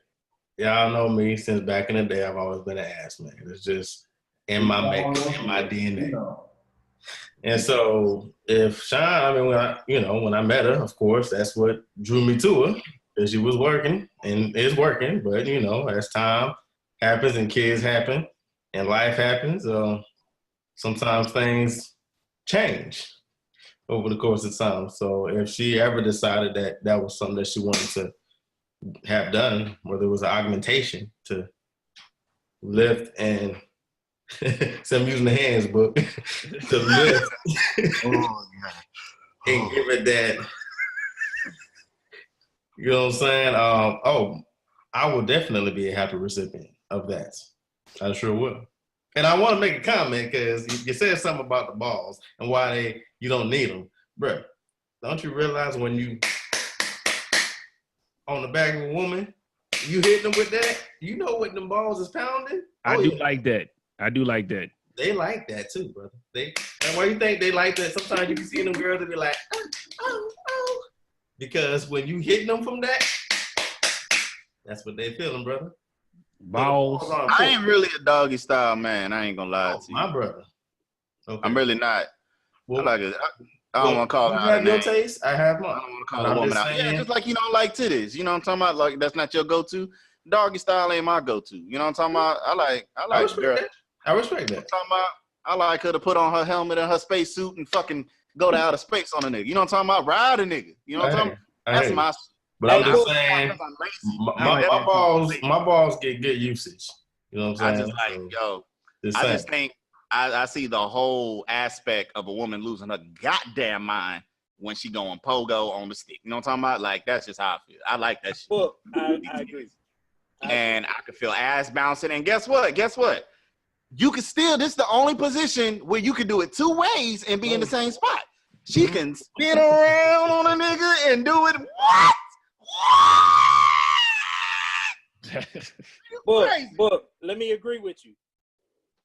y'all know me since back in the day. I've always been an ass man. It's just in my makeup, in my DNA. And so if Sean, I mean, when I met her, of course, that's what drew me to her, because she was working and is working. But, as time happens and kids happen and life happens, sometimes things change over the course of time. So if she ever decided that that was something that she wanted to have done, whether it was an augmentation to lift and so I'm using the hands book to lift and give it that, you know what I'm saying? I will definitely be a happy recipient of that. I sure will. And I want to make a comment because you said something about the balls and why you don't need them. Bruh, don't you realize when you on the back of a woman, you hit them with that, you know what them balls is pounding? I do like that. They like that too, brother. And why you think they like that? Sometimes you can see them girls that be like, oh. Because when you hitting them from that, that's what they feeling, brother. Balls. I ain't really a doggy style man. I ain't gonna lie to you. My brother. Okay. I'm really not. Well, I don't want to call you out have your taste. I have mine. I don't want to call a woman out. Yeah, just like you don't like titties. You know what I'm talking about? Like that's not your go-to. Doggy style ain't my go-to. You know what I'm talking about? I like girl. I respect that. I'm talking about, I like her to put on her helmet and her space suit and fucking go to outer space on a nigga. You know what I'm talking about? Ride a nigga. You know what I'm talking about? That's my. But I'm just saying, my balls get good usage. You know what I'm saying? I just think I see the whole aspect of a woman losing her goddamn mind when she going pogo on the stick. You know what I'm talking about? Like, that's just how I feel. I like that shit. Well, I agree. And I could feel ass bouncing. And guess what? You can still, this is the only position where you can do it two ways and be in the same spot. She can spin around on a nigga and do it. But let me agree with you.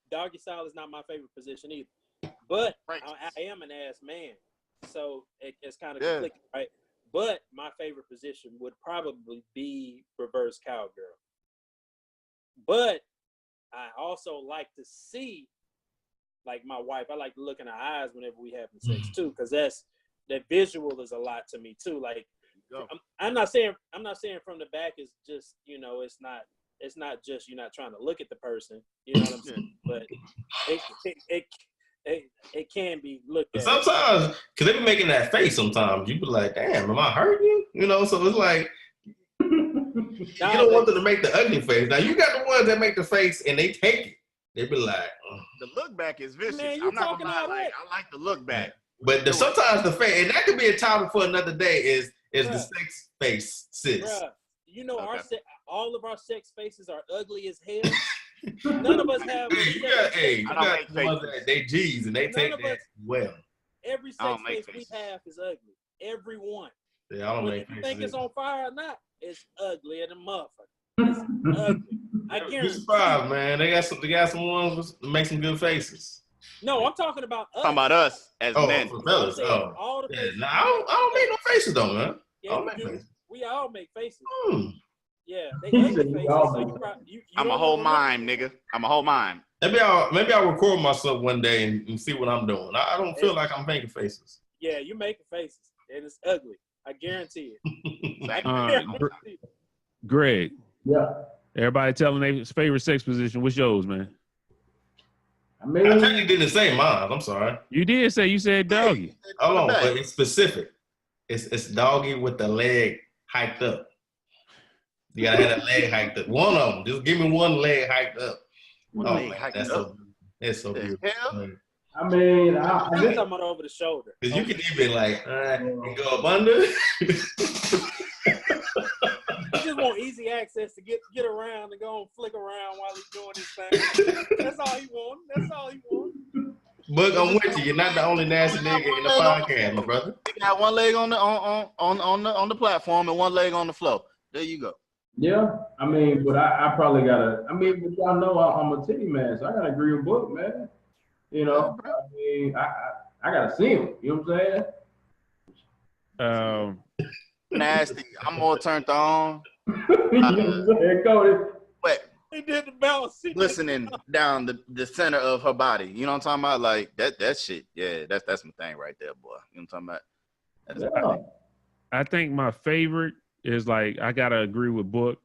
Doggy style is not my favorite position either. But I am an ass man. So it's kind of conflicting, right? But my favorite position would probably be reverse cowgirl. But I also like to see, like my wife, I like to look in her eyes whenever we having sex too, because that visual is a lot to me too. Like I'm not saying from the back is just, it's not just you're not trying to look at the person, you know what I'm saying? But it can be looked at. Sometimes, because they be making that face sometimes, you be like, damn, am I hurting you? You know, so it's like, you don't want them to make the ugly face. Now, you got the ones that make the face and they take it. They be like, the look back is vicious. Man, I'm not gonna lie, I like the look back. But sometimes the face, and that could be a topic for another day, is the sex face sis. Bruh, you know, all of our sex faces are ugly as hell. None of us have. You got they G's and they take that well. Every sex face we have is ugly. Every one. Yeah, I don't make faces. You think it's on fire or not? It's ugly and a motherfucker. It's ugly. I guarantee. Be surprised, man. They got some ones that make some good faces. No, I'm talking about us. Talking about us as men. For fellas. All the faces. Nah, I don't make no faces though, man. Yeah, we all make faces. Yeah, they ugly faces. So I'm a whole mime, nigga. I'm a whole mime. Maybe I'll record myself one day and see what I'm doing. I don't feel like I'm making faces. Yeah, you making faces, and it's ugly. I guarantee it. Greg. Yeah. Everybody telling their favorite sex position. What's yours, man? I mean, I technically didn't say mine. I'm sorry. You said doggy. Hold on, but it's specific. It's doggy with the leg hiked up. You gotta have that leg hiked up. One of them. Just give me one leg hiked up. One Oh leg man, hiked that's up. so beautiful. Hell? I mean, I'm talking about over the shoulder. Cause you can even like and go up under. He just want easy access to get around and go and flick around while he's doing his thing. That's all he wants. That's all he wants. But I'm with you. You're not the only nasty nigga in the podcast, my brother. You got one leg on the platform and one leg on the floor. There you go. Yeah, I mean, but I probably gotta. I mean, but y'all know I'm a titty man, so I gotta agree with Book, man. You know, I mean, I gotta see him. You know what I'm saying? Nasty. I'm more turned on. You know what I'm saying, Cody? But He did the balance. listening down the center of her body. You know what I'm talking about? Like that shit. Yeah, that's my thing right there, boy. You know what I'm talking about? That's my thing. I think my favorite is like I gotta agree with Book.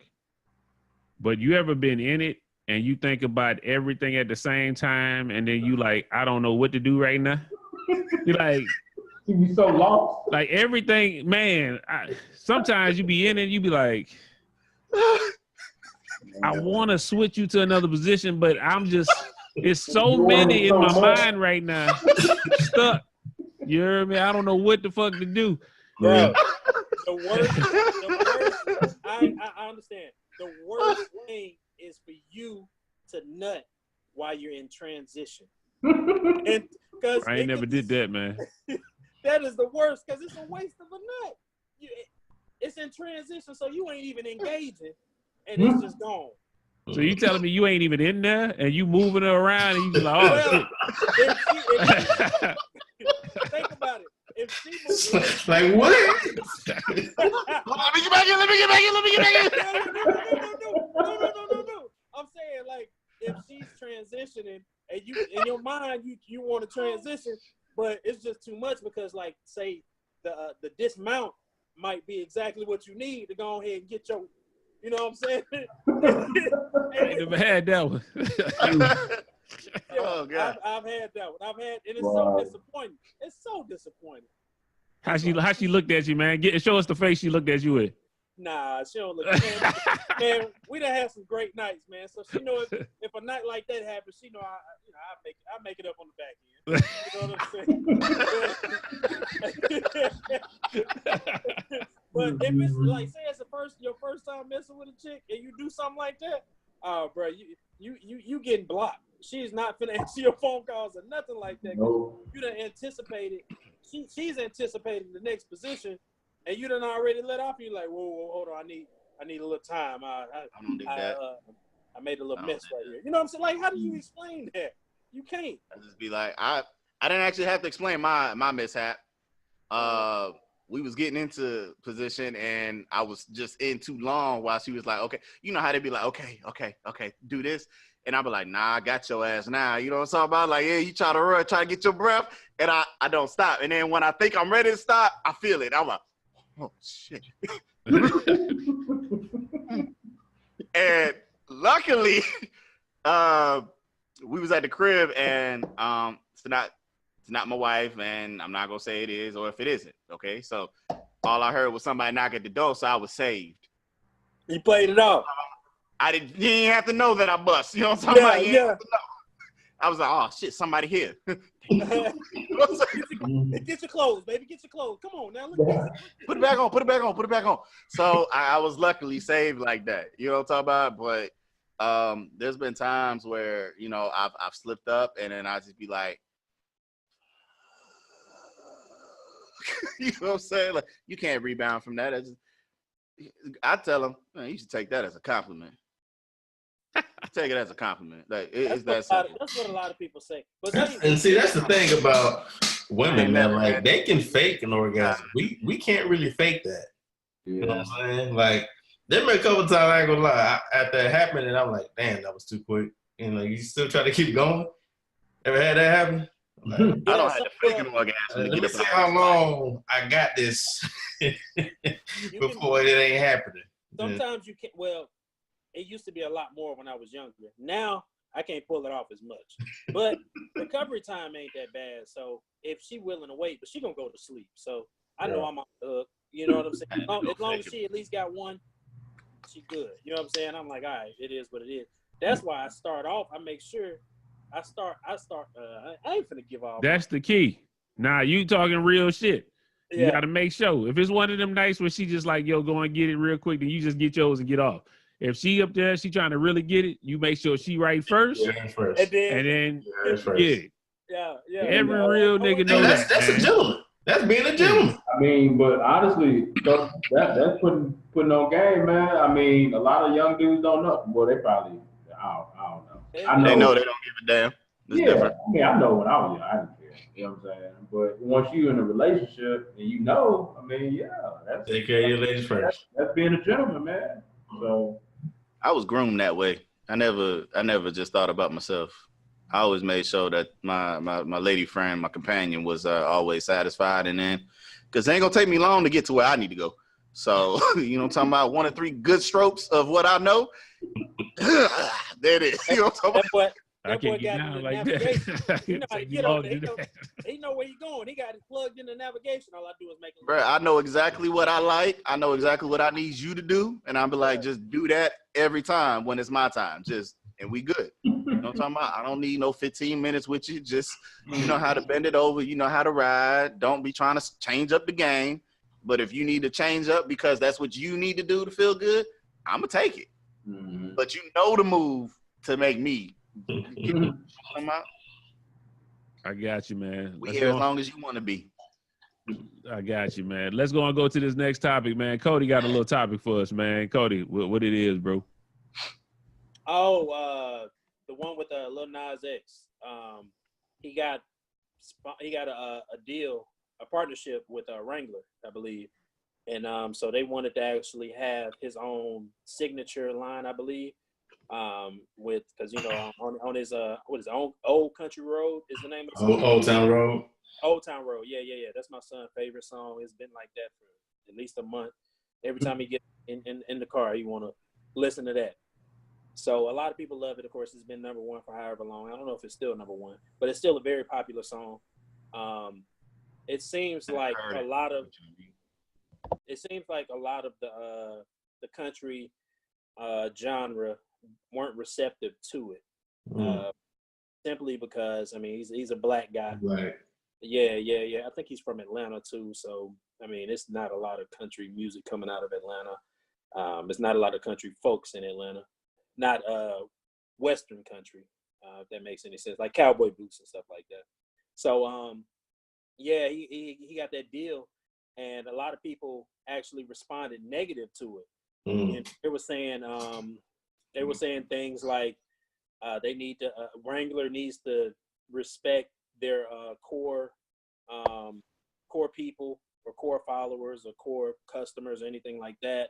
But you ever been in it and you think about everything at the same time, and then you like, I don't know what to do right now. You like, You be so lost. like everything, man. Sometimes you be in it, you be like, I want to switch you to another position, but I'm just, it's so many in my mind right now, stuck. You hear me? I don't know what the fuck to do. Bro, the worst, I understand. The worst thing is for you to nut while you're in transition. And because I ain't never did that, man. That is the worst because it's a waste of a nut. It's in transition, so you ain't even engaging, and it's just gone. So you telling me you ain't even in there and you moving her around and you just like, oh Well, shit. Think about it. If she moves, Like what? Let me get back in. No. I'm saying like if she's transitioning and you in your mind you want to transition, but it's just too much because like say the dismount might be exactly what you need to go ahead and get your, you know what I'm saying? I ain't never had that one. Yeah, Oh God. I've had that one. And it's so disappointing. It's so disappointing. How she looked at you, man? Show us the face she looked at you with. Nah, she don't look. Man, we done had some great nights, man. So she know if a night like that happens, she know I make it up on the back end. You know what I'm saying? But if it's like, say it's your first time messing with a chick and you do something like that, bro, you getting blocked. She's not finna answer your phone calls or nothing like that. No. You done anticipated. She's anticipating the next position, and you done already let off. You like, whoa, hold on, I need a little time. I made a little mess right here. You know what I'm saying? Like, how do you explain that? You can't. I just be like, I didn't actually have to explain my mishap. We was getting into position and I was just in too long while she was like, okay, you know how they be like, okay, do this. And I be like, nah, I got your ass now. You know what I'm talking about? Like, yeah, you try to run, try to get your breath, and I don't stop. And then when I think I'm ready to stop, I feel it. I'm like, oh, shit. And luckily, we was at the crib, and it's not my wife, and I'm not going to say it is or if it isn't, okay? So all I heard was somebody knock at the door, so I was saved. You played it off. You didn't have to know that I bust. You know what I'm talking about? Yeah. I was like, oh, shit, somebody here. Get your clothes, baby. Get your clothes. Come on now. Look at this. Put it back on. So I was luckily saved like that. You know what I'm talking about? But there's been times where, you know, I've slipped up and then I just be like, you know what I'm saying? Like, you can't rebound from that. I tell them, man, you should take that as a compliment. Take it as a compliment. Like it's that simple. That's what a lot of people say. But And see, that's the thing about women, man. Like they can fake an orgasm. We can't really fake that. You know what I'm saying? Like there been a couple times, I ain't gonna lie, after it happened, and I'm like, damn, that was too quick. And like you still try to keep going. Ever had that happen? Like, I don't have to fake an orgasm. Let me see how long I got this before it ain't happening. Sometimes you can't. Well, it used to be a lot more when I was younger. Now I can't pull it off as much. But recovery time ain't that bad. So if she willing to wait, but she gonna go to sleep. So I know I'm on the hook. You know what I'm saying? As long as she at least got one she good. You know what I'm saying? I'm like, all right, it is what it is. That's why I start off. I make sure I start. I ain't finna give all. That's the key. Nah, you talking real shit. You Yeah. got to make sure. If it's one of them nights where she just like, yo, go and get it real quick, then you just get yours and get off. If she up there, she trying to really get it, you make sure she right first, Yeah, first. And then, and then First. get it. yeah. Every real nigga know Hey, that's a man. gentleman. That's being a gentleman. I mean, but honestly, so that's putting on game, man. I mean, a lot of young dudes don't know. Well, they probably, I don't know. I know. They know they don't give a damn. It's different. I mean, I know when I was young, I didn't care. You know what I'm saying? But once you're in a relationship and you know, I mean, yeah, that's Take care of your ladies first. That's being a gentleman, man. So I was groomed that way. I never just thought about myself. I always made sure that my lady friend, my companion, was always satisfied, and then because it ain't gonna take me long to get to where I need to go. So you know, what I'm talking about 1 or 3 good strokes of what I know. There it is. You know what I'm talking about? I can't get down like that. You know how to get over there. He know where he's going. He got it plugged in the navigation. All I do is make it. Bro, I know exactly what I like. I know exactly what I need you to do, and I'll be like, just do that every time when it's my time. And we good. You know what I'm talking about? I don't need no 15 minutes with you. Just you know how to bend it over. You know how to ride. Don't be trying to change up the game. But if you need to change up because that's what you need to do to feel good, I'm gonna take it. mm-hmm. But you know the move to make me. I got you, man. We here as long as you want to be. I got you, man. Let's go and go to this next topic, man. Cody got a little topic for us, man. Cody, what it is, bro? Oh, the one with Lil Nas X. He got a deal, a partnership with Wrangler, I believe, and so they wanted to actually have his own signature line, I believe. With because you know on his what is it, Old Country Road is the name of the song. Old Town Road. Old Town Road, yeah. That's my son's favorite song. It's been like that for at least a month. Every time he gets in the car, he want to listen to that. So a lot of people love it. Of course, it's been number 1 for however long. I don't know if it's still number 1, but it's still a very popular song. It seems like a lot of the country genre weren't receptive to it, simply because I mean he's a black guy. Right. Yeah. I think he's from Atlanta too. So I mean, it's not a lot of country music coming out of Atlanta. It's not a lot of country folks in Atlanta. Not Western country, if that makes any sense, like cowboy boots and stuff like that. So yeah, he got that deal, and a lot of people actually responded negative to it. And they were saying things like they need to Wrangler needs to respect their core people or core followers or core customers or anything like that,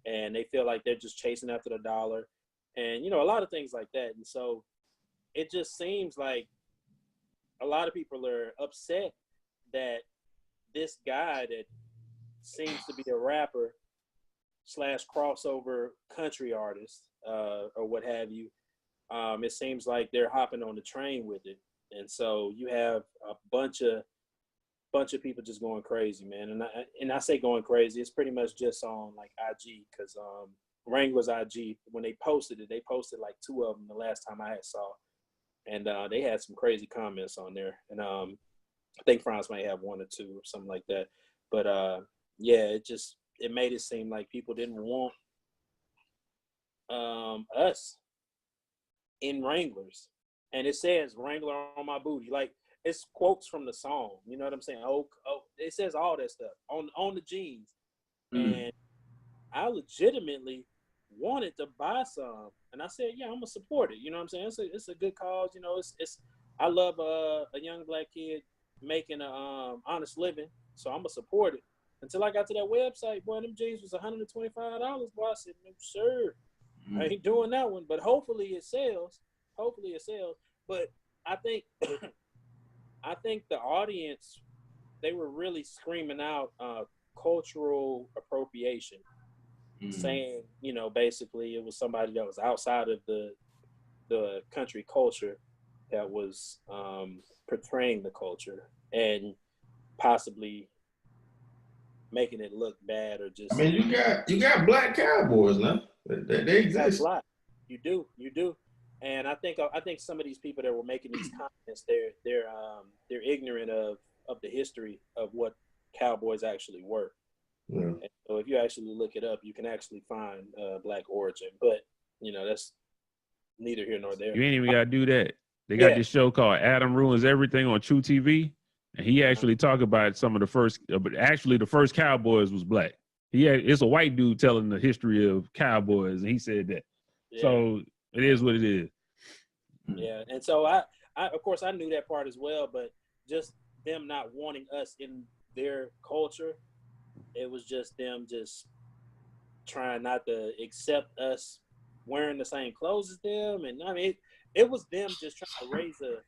and they feel like they're just chasing after the dollar, and you know, a lot of things like that. And so it just seems like a lot of people are upset that this guy that seems to be a rapper / crossover country artist or what have you, it seems like they're hopping on the train with it. And so you have a bunch of people just going crazy, man. And I say going crazy, it's pretty much just on like IG, because Wrangler's IG, when they posted it, they posted like 2 of them the last time I had saw, and they had some crazy comments on there. And I think France might have 1 or 2 or something like that. But yeah, it made it seem like people didn't want us in Wranglers. And it says Wrangler on my booty. Like, it's quotes from the song. You know what I'm saying? Oh, it says all that stuff on the jeans. And I legitimately wanted to buy some. And I said, yeah, I'm gonna support it. You know what I'm saying? It's a good cause. You know, it's I love a young black kid making a honest living, so I'm gonna support it. Until I got to that website, boy, them jeans was $125. Boy, I said, no, sir, I ain't doing that one. But hopefully it sells. But I think the audience, they were really screaming out cultural appropriation, saying, you know, basically it was somebody that was outside of the country culture that was portraying the culture and possibly making it look bad or just. I mean, you got black cowboys now. They exist. Lot. You do, and I think some of these people that were making these comments, they're ignorant of the history of what cowboys actually were. Yeah. And so if you actually look it up, you can actually find black origin. But that's neither here nor there. You ain't even gotta do that. They got this show called Adam Ruins Everything on True TV, and he actually talked about some of the first. But actually, the first cowboys was black. It's a white dude telling the history of cowboys, and he said that. Yeah. So it is what it is. Yeah, and so I of course I knew that part as well, but just them not wanting us in their culture, it was just them just trying not to accept us wearing the same clothes as them, and I mean it was them just trying to raise a.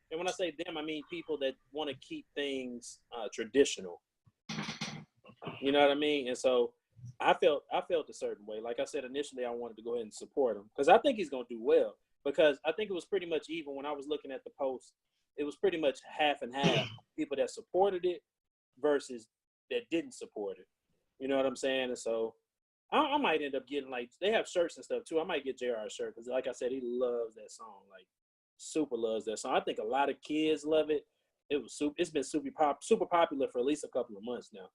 And when I say them, I mean people that want to keep things traditional. You know what I mean? And so I felt a certain way. Like I said initially, I wanted to go ahead and support him because I think he's going to do well. Because I think it was pretty much even when I was looking at the post, it was pretty much half and half people that supported it versus that didn't support it. You know what I'm saying? And so I might end up getting, like, they have shirts and stuff too. I might get JR a shirt because, like I said, he loves that song, like super loves that song. I think a lot of kids love it. It's been super popular for at least a couple of months now.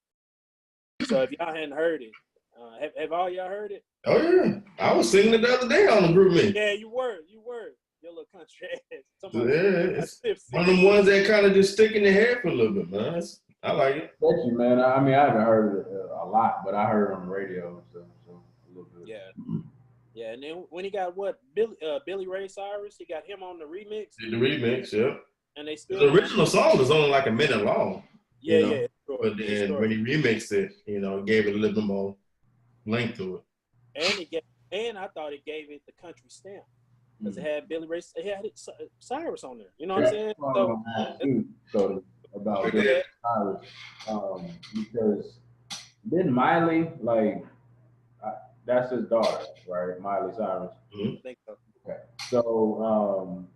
So if y'all hadn't heard it, have all y'all heard it? Oh yeah, I was singing it the other day on the group meet. Yeah, you were. Your little country ass. Yeah, it's one of them ones that kind of just stick in the head for a little bit, man. I like it. Thank you, man. I mean, I haven't heard it a lot, but I heard it on the radio and stuff, so a little bit. Yeah. And then when he got Billy Ray Cyrus, he got him on the remix. The remix, yeah. And they still the original song was only like a minute long. Yeah. Sure, but then when he remixed it, gave it a little bit more length to it. And I thought it gave it the country stamp because it had Billy Ray, it had Cyrus on there. You know what I'm saying? So about Billy Cyrus, because then Miley, like, that's his daughter, right? Miley Cyrus. I think so. Okay. So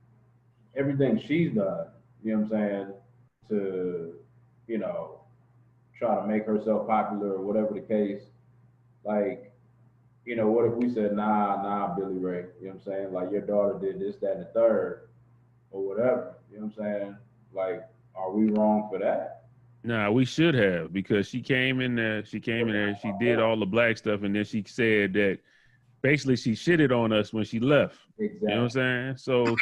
everything she's done, you know what I'm saying, to try to make herself popular or whatever the case, like, what if we said, nah, Billy Ray, you know what I'm saying? Like, your daughter did this, that, and the third, or whatever, you know what I'm saying? Like, are we wrong for that? Nah, we should have, because she came in there and she did all the black stuff, and then she said that basically she shitted on us when she left. Exactly. You know what I'm saying? So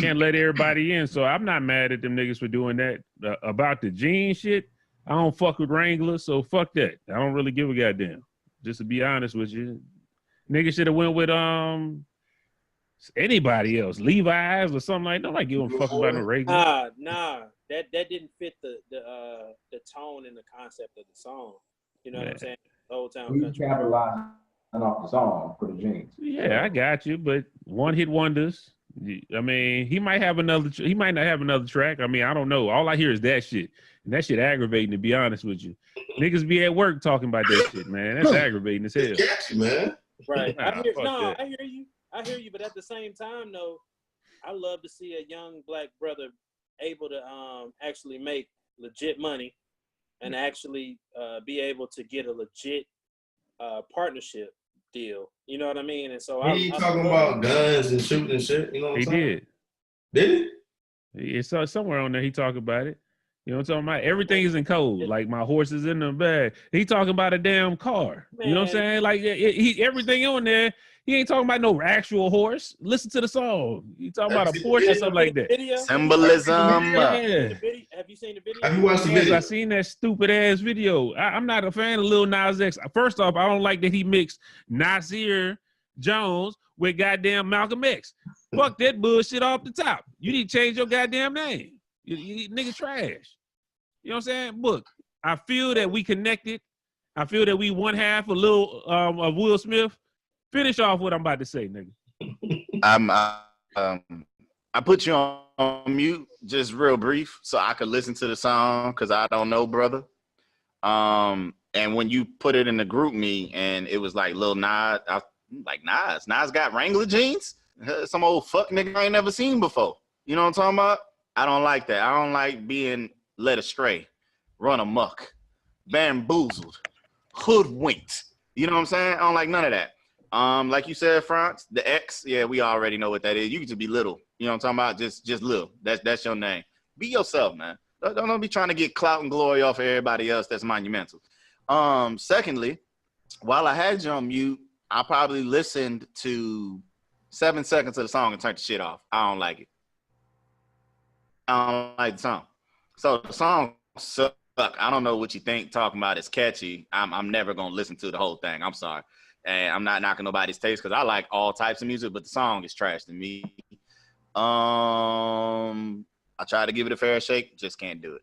can't let everybody in. So I'm not mad at them niggas for doing that. About the jean shit, I don't fuck with Wrangler, so fuck that. I don't really give a goddamn. Just to be honest with you. Niggas should have went with anybody else, Levi's or something like that. Nobody give a fuck about no regular. Nah. That didn't fit the tone and the concept of the song. You know what I'm saying? Old Town Country. We capitalized off the song for the jeans. Yeah, I got you, but one hit wonders. I mean, he might not have another track. I mean, I don't know. All I hear is that shit. And that shit aggravating, to be honest with you. Niggas be at work talking about that shit, man. That's aggravating as hell. It's catchy, man. Right. I hear you, but at the same time, though, I love to see a young black brother able to actually make legit money and actually be able to get a legit partnership deal. You know what I mean? And so he talking about guns and shooting and shit. You know what I'm saying? Did he? It's somewhere on there. He talked about it. You know what I'm talking about? Everything is in code. Like, my horse is in the bag. He talking about a damn car. Man. You know what I'm saying? Like, everything on there. He ain't talking about no actual horse. Listen to the song. He talking about a Porsche or something like that. Symbolism. Yeah. Have you seen the video? Have you watched the video? I seen that stupid ass video. I'm not a fan of Lil Nas X. First off, I don't like that he mixed Nasir Jones with goddamn Malcolm X. Fuck that bullshit off the top. You need to change your goddamn name. You nigga trash. You know what I'm saying? Look, I feel that we connected. I feel that we one half of Will Smith. Finish off what I'm about to say, nigga. I put you on mute, just real brief, so I could listen to the song because I don't know, brother. And when you put it in the group me and it was like Lil Nas, I was like, Nas got Wrangler jeans? Some old fuck nigga I ain't never seen before. You know what I'm talking about? I don't like that. I don't like being led astray, run amok. bamboozled, hoodwinked. You know what I'm saying? I don't like none of that. Like you said, France, the X, yeah, we already know what that is. You can just be little. You know what I'm talking about? Just little. That's your name. Be yourself, man. Don't be trying to get clout and glory off of everybody else. That's monumental. Secondly, while I had you on mute, I probably listened to 7 seconds of the song and turned the shit off. I don't like it. I don't like the song. So the song sucks. I don't know what you think. Talking about it's catchy. I'm never gonna listen to the whole thing. I'm sorry, and I'm not knocking nobody's taste because I like all types of music, but the song is trash to me. I try to give it a fair shake, just can't do it.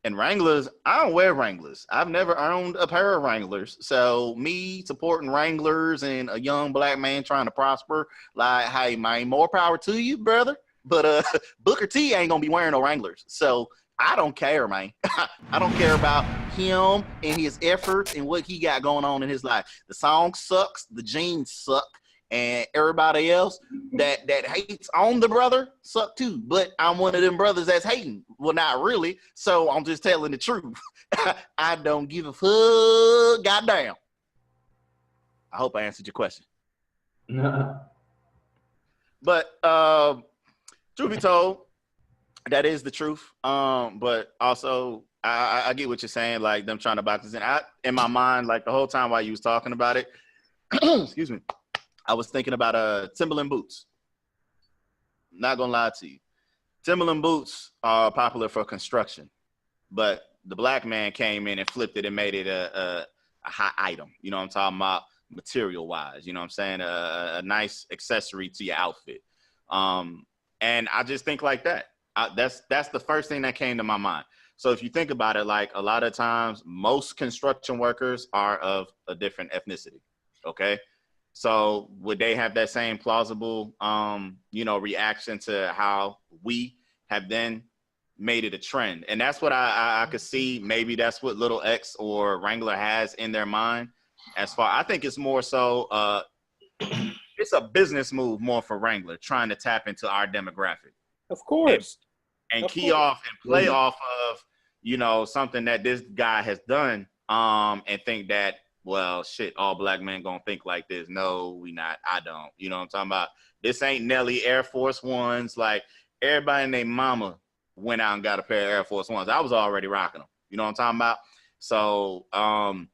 And Wranglers, I don't wear Wranglers. I've never owned a pair of Wranglers. So me supporting Wranglers and a young black man trying to prosper, like, hey man, more power to you, brother. But Booker T ain't gonna be wearing no Wranglers. So I don't care, man. I don't care about him and his efforts and what he got going on in his life. The song sucks, the jeans suck, and everybody else that hates on the brother suck too. But I'm one of them brothers that's hating. Well, not really. So I'm just telling the truth. I don't give a fuck. Goddamn. I hope I answered your question. But truth be told, that is the truth. But also I get what you're saying, like them trying to box us in. In my mind, like the whole time while you was talking about it, excuse me, I was thinking about Timberland boots. Not gonna lie to you. Timberland boots are popular for construction, but the black man came in and flipped it and made it a hot item. You know what I'm talking about? Material wise, you know what I'm saying? A nice accessory to your outfit. And I just think like that. That's the first thing that came to my mind. So if you think about it, like a lot of times, most construction workers are of a different ethnicity. Okay. So would they have that same plausible, reaction to how we have then made it a trend? And that's what I could see. Maybe that's what Little X or Wrangler has in their mind. I think it's more so, it's a business move more for Wrangler, trying to tap into our demographic. Of course. And key off and play off of, something that this guy has done, and think that, well, shit, all black men gonna think like this. No, we not. I don't. You know what I'm talking about? This ain't Nelly Air Force Ones. Like, everybody and their mama went out and got a pair of Air Force Ones. I was already rocking them. You know what I'm talking about? So I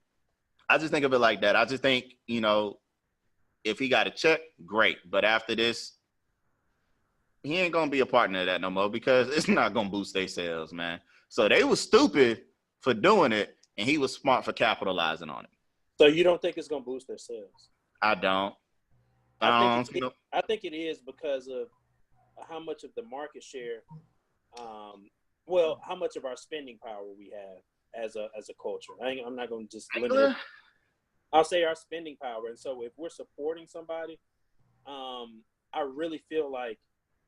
just think of it like that. I just think, if he got a check, great. But after this, he ain't gonna be a partner of that no more because it's not gonna boost their sales, man. So they was stupid for doing it, and he was smart for capitalizing on it. So you don't think it's gonna boost their sales? I don't. I think it is because of how much of the market share, how much of our spending power we have as a culture. I'm not gonna just limit it. I'll say our spending power. And so if we're supporting somebody, I really feel like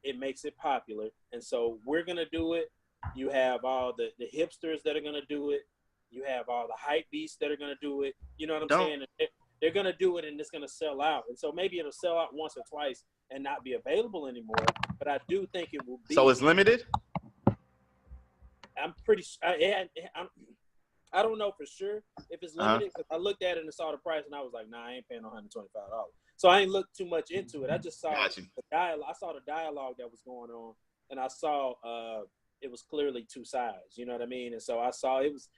it makes it popular. And so we're going to do it. You have all the hipsters that are going to do it. You have all the hype beasts that are going to do it. You know what I'm saying? They're going to do it, and it's going to sell out. And so maybe it'll sell out once or twice and not be available anymore. But I do think it will be. So it's limited? I'm pretty I don't know for sure if it's limited, because I looked at it and saw the price and I was like, nah, I ain't paying $125. So I ain't looked too much into it. I just saw the dialogue. I saw the dialogue that was going on, and I saw it was clearly two sides. You know what I mean? And so I saw it was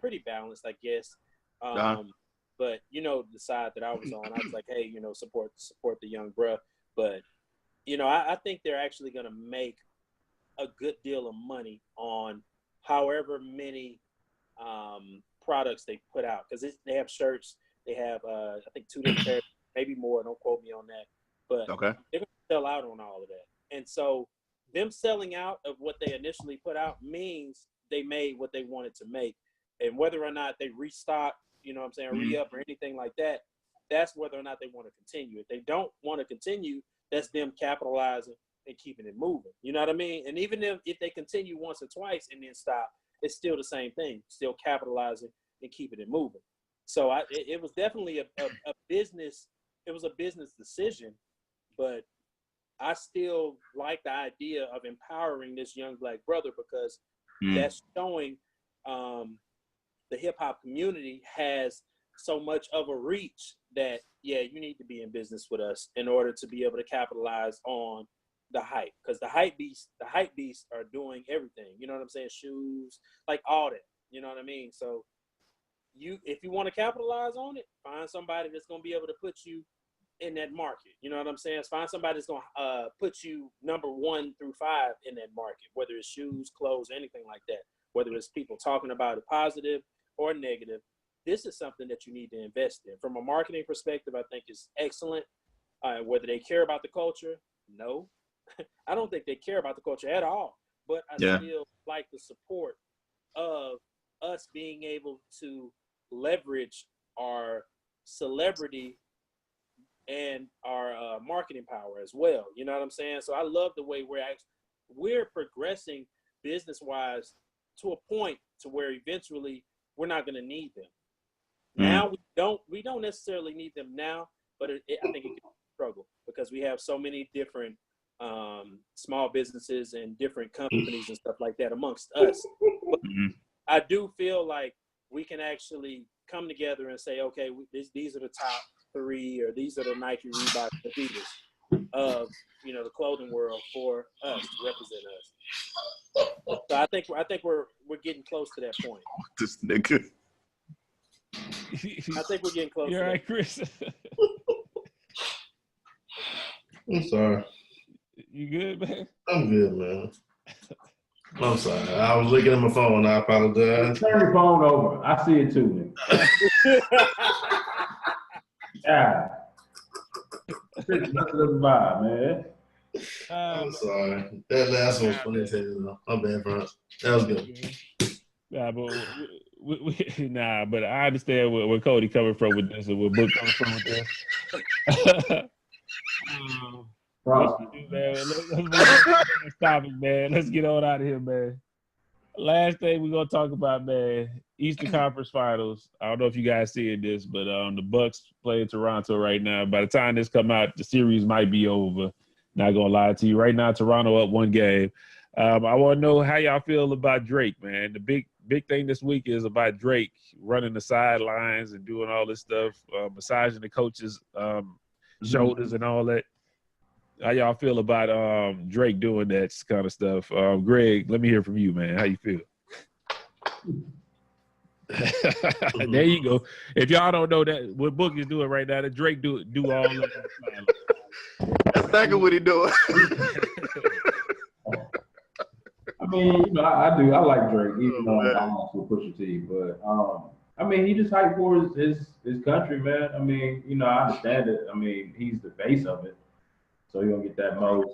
pretty balanced, I guess. But the side that I was on, I was like, hey, support the young bruh. But I think they're actually gonna make a good deal of money on however many products they put out, because they have shirts, they have I think 2 different pairs, maybe more. Don't quote me on that, but they're gonna sell out on all of that. And so them selling out of what they initially put out means they made what they wanted to make. And whether or not they restock, re-up or anything like that, that's whether or not they want to continue. If they don't want to continue, that's them capitalizing and keeping it moving. You know what I mean? And even if they continue once or twice and then stop, it's still the same thing, still capitalizing and keeping it moving. So it was definitely a business. It was a business decision, but I still like the idea of empowering this young black brother, because that's showing the hip hop community has so much of a reach that, yeah, you need to be in business with us in order to be able to capitalize on the hype. Because the hype beasts are doing everything. You know what I'm saying? Shoes, like all that. You know what I mean? So if you want to capitalize on it, find somebody that's going to be able to put you in that market. You know what I'm saying? Find somebody that's going to put you number 1 through 5 in that market, whether it's shoes, clothes, anything like that, whether it's people talking about it positive or negative. This is something that you need to invest in. From a marketing perspective, I think it's excellent. Whether they care about the culture, no. I don't think they care about the culture at all. But I still like the support of us being able to leverage our celebrity and our marketing power as well. You know what I'm saying? So I love the way we're progressing business-wise to a point to where eventually we're not going to need them. Now we don't necessarily need them now, but I think it can be a struggle because we have so many different small businesses and different companies and stuff like that amongst us. But I do feel like we can actually come together and say, okay, these are the top 3, or these are the Nike, Reebok, Adidas of the clothing world for us to represent us. So I think we're getting close to that point. This nigga. I think we're getting close. You're to right, that. Chris. I'm sorry. You good, man? I'm good, man. I'm sorry. I was looking at my phone. I apologize. Turn your phone over. I see it too, nigga. Yeah. That's the vibe, man. I'm sorry. That last one was funny as hell, though. My bad, bro. That was good. Nah, but but I understand where Cody coming from with this and where Book coming from with this. Let's stop it, man. Let's get on out of here, man. Last thing we're gonna talk about, man, Eastern Conference Finals. I don't know if you guys seeing this, but the Bucks playing Toronto right now. By the time this come out, the series might be over. Not gonna lie to you. Right now, Toronto up 1 game. I want to know how y'all feel about Drake, man. The big thing this week is about Drake running the sidelines and doing all this stuff, massaging the coaches' shoulders and all that. How y'all feel about Drake doing that kind of stuff? Greg, let me hear from you, man. How you feel? There you go. If y'all don't know that, what Book is doing right now, that Drake do all that. That's exactly what he doing. I mean, I do. I like Drake, even though I'm also Pusha T. But I mean, he just hyped for his country, man. I mean, I understand it. I mean, he's the face of it, so you don't get that most,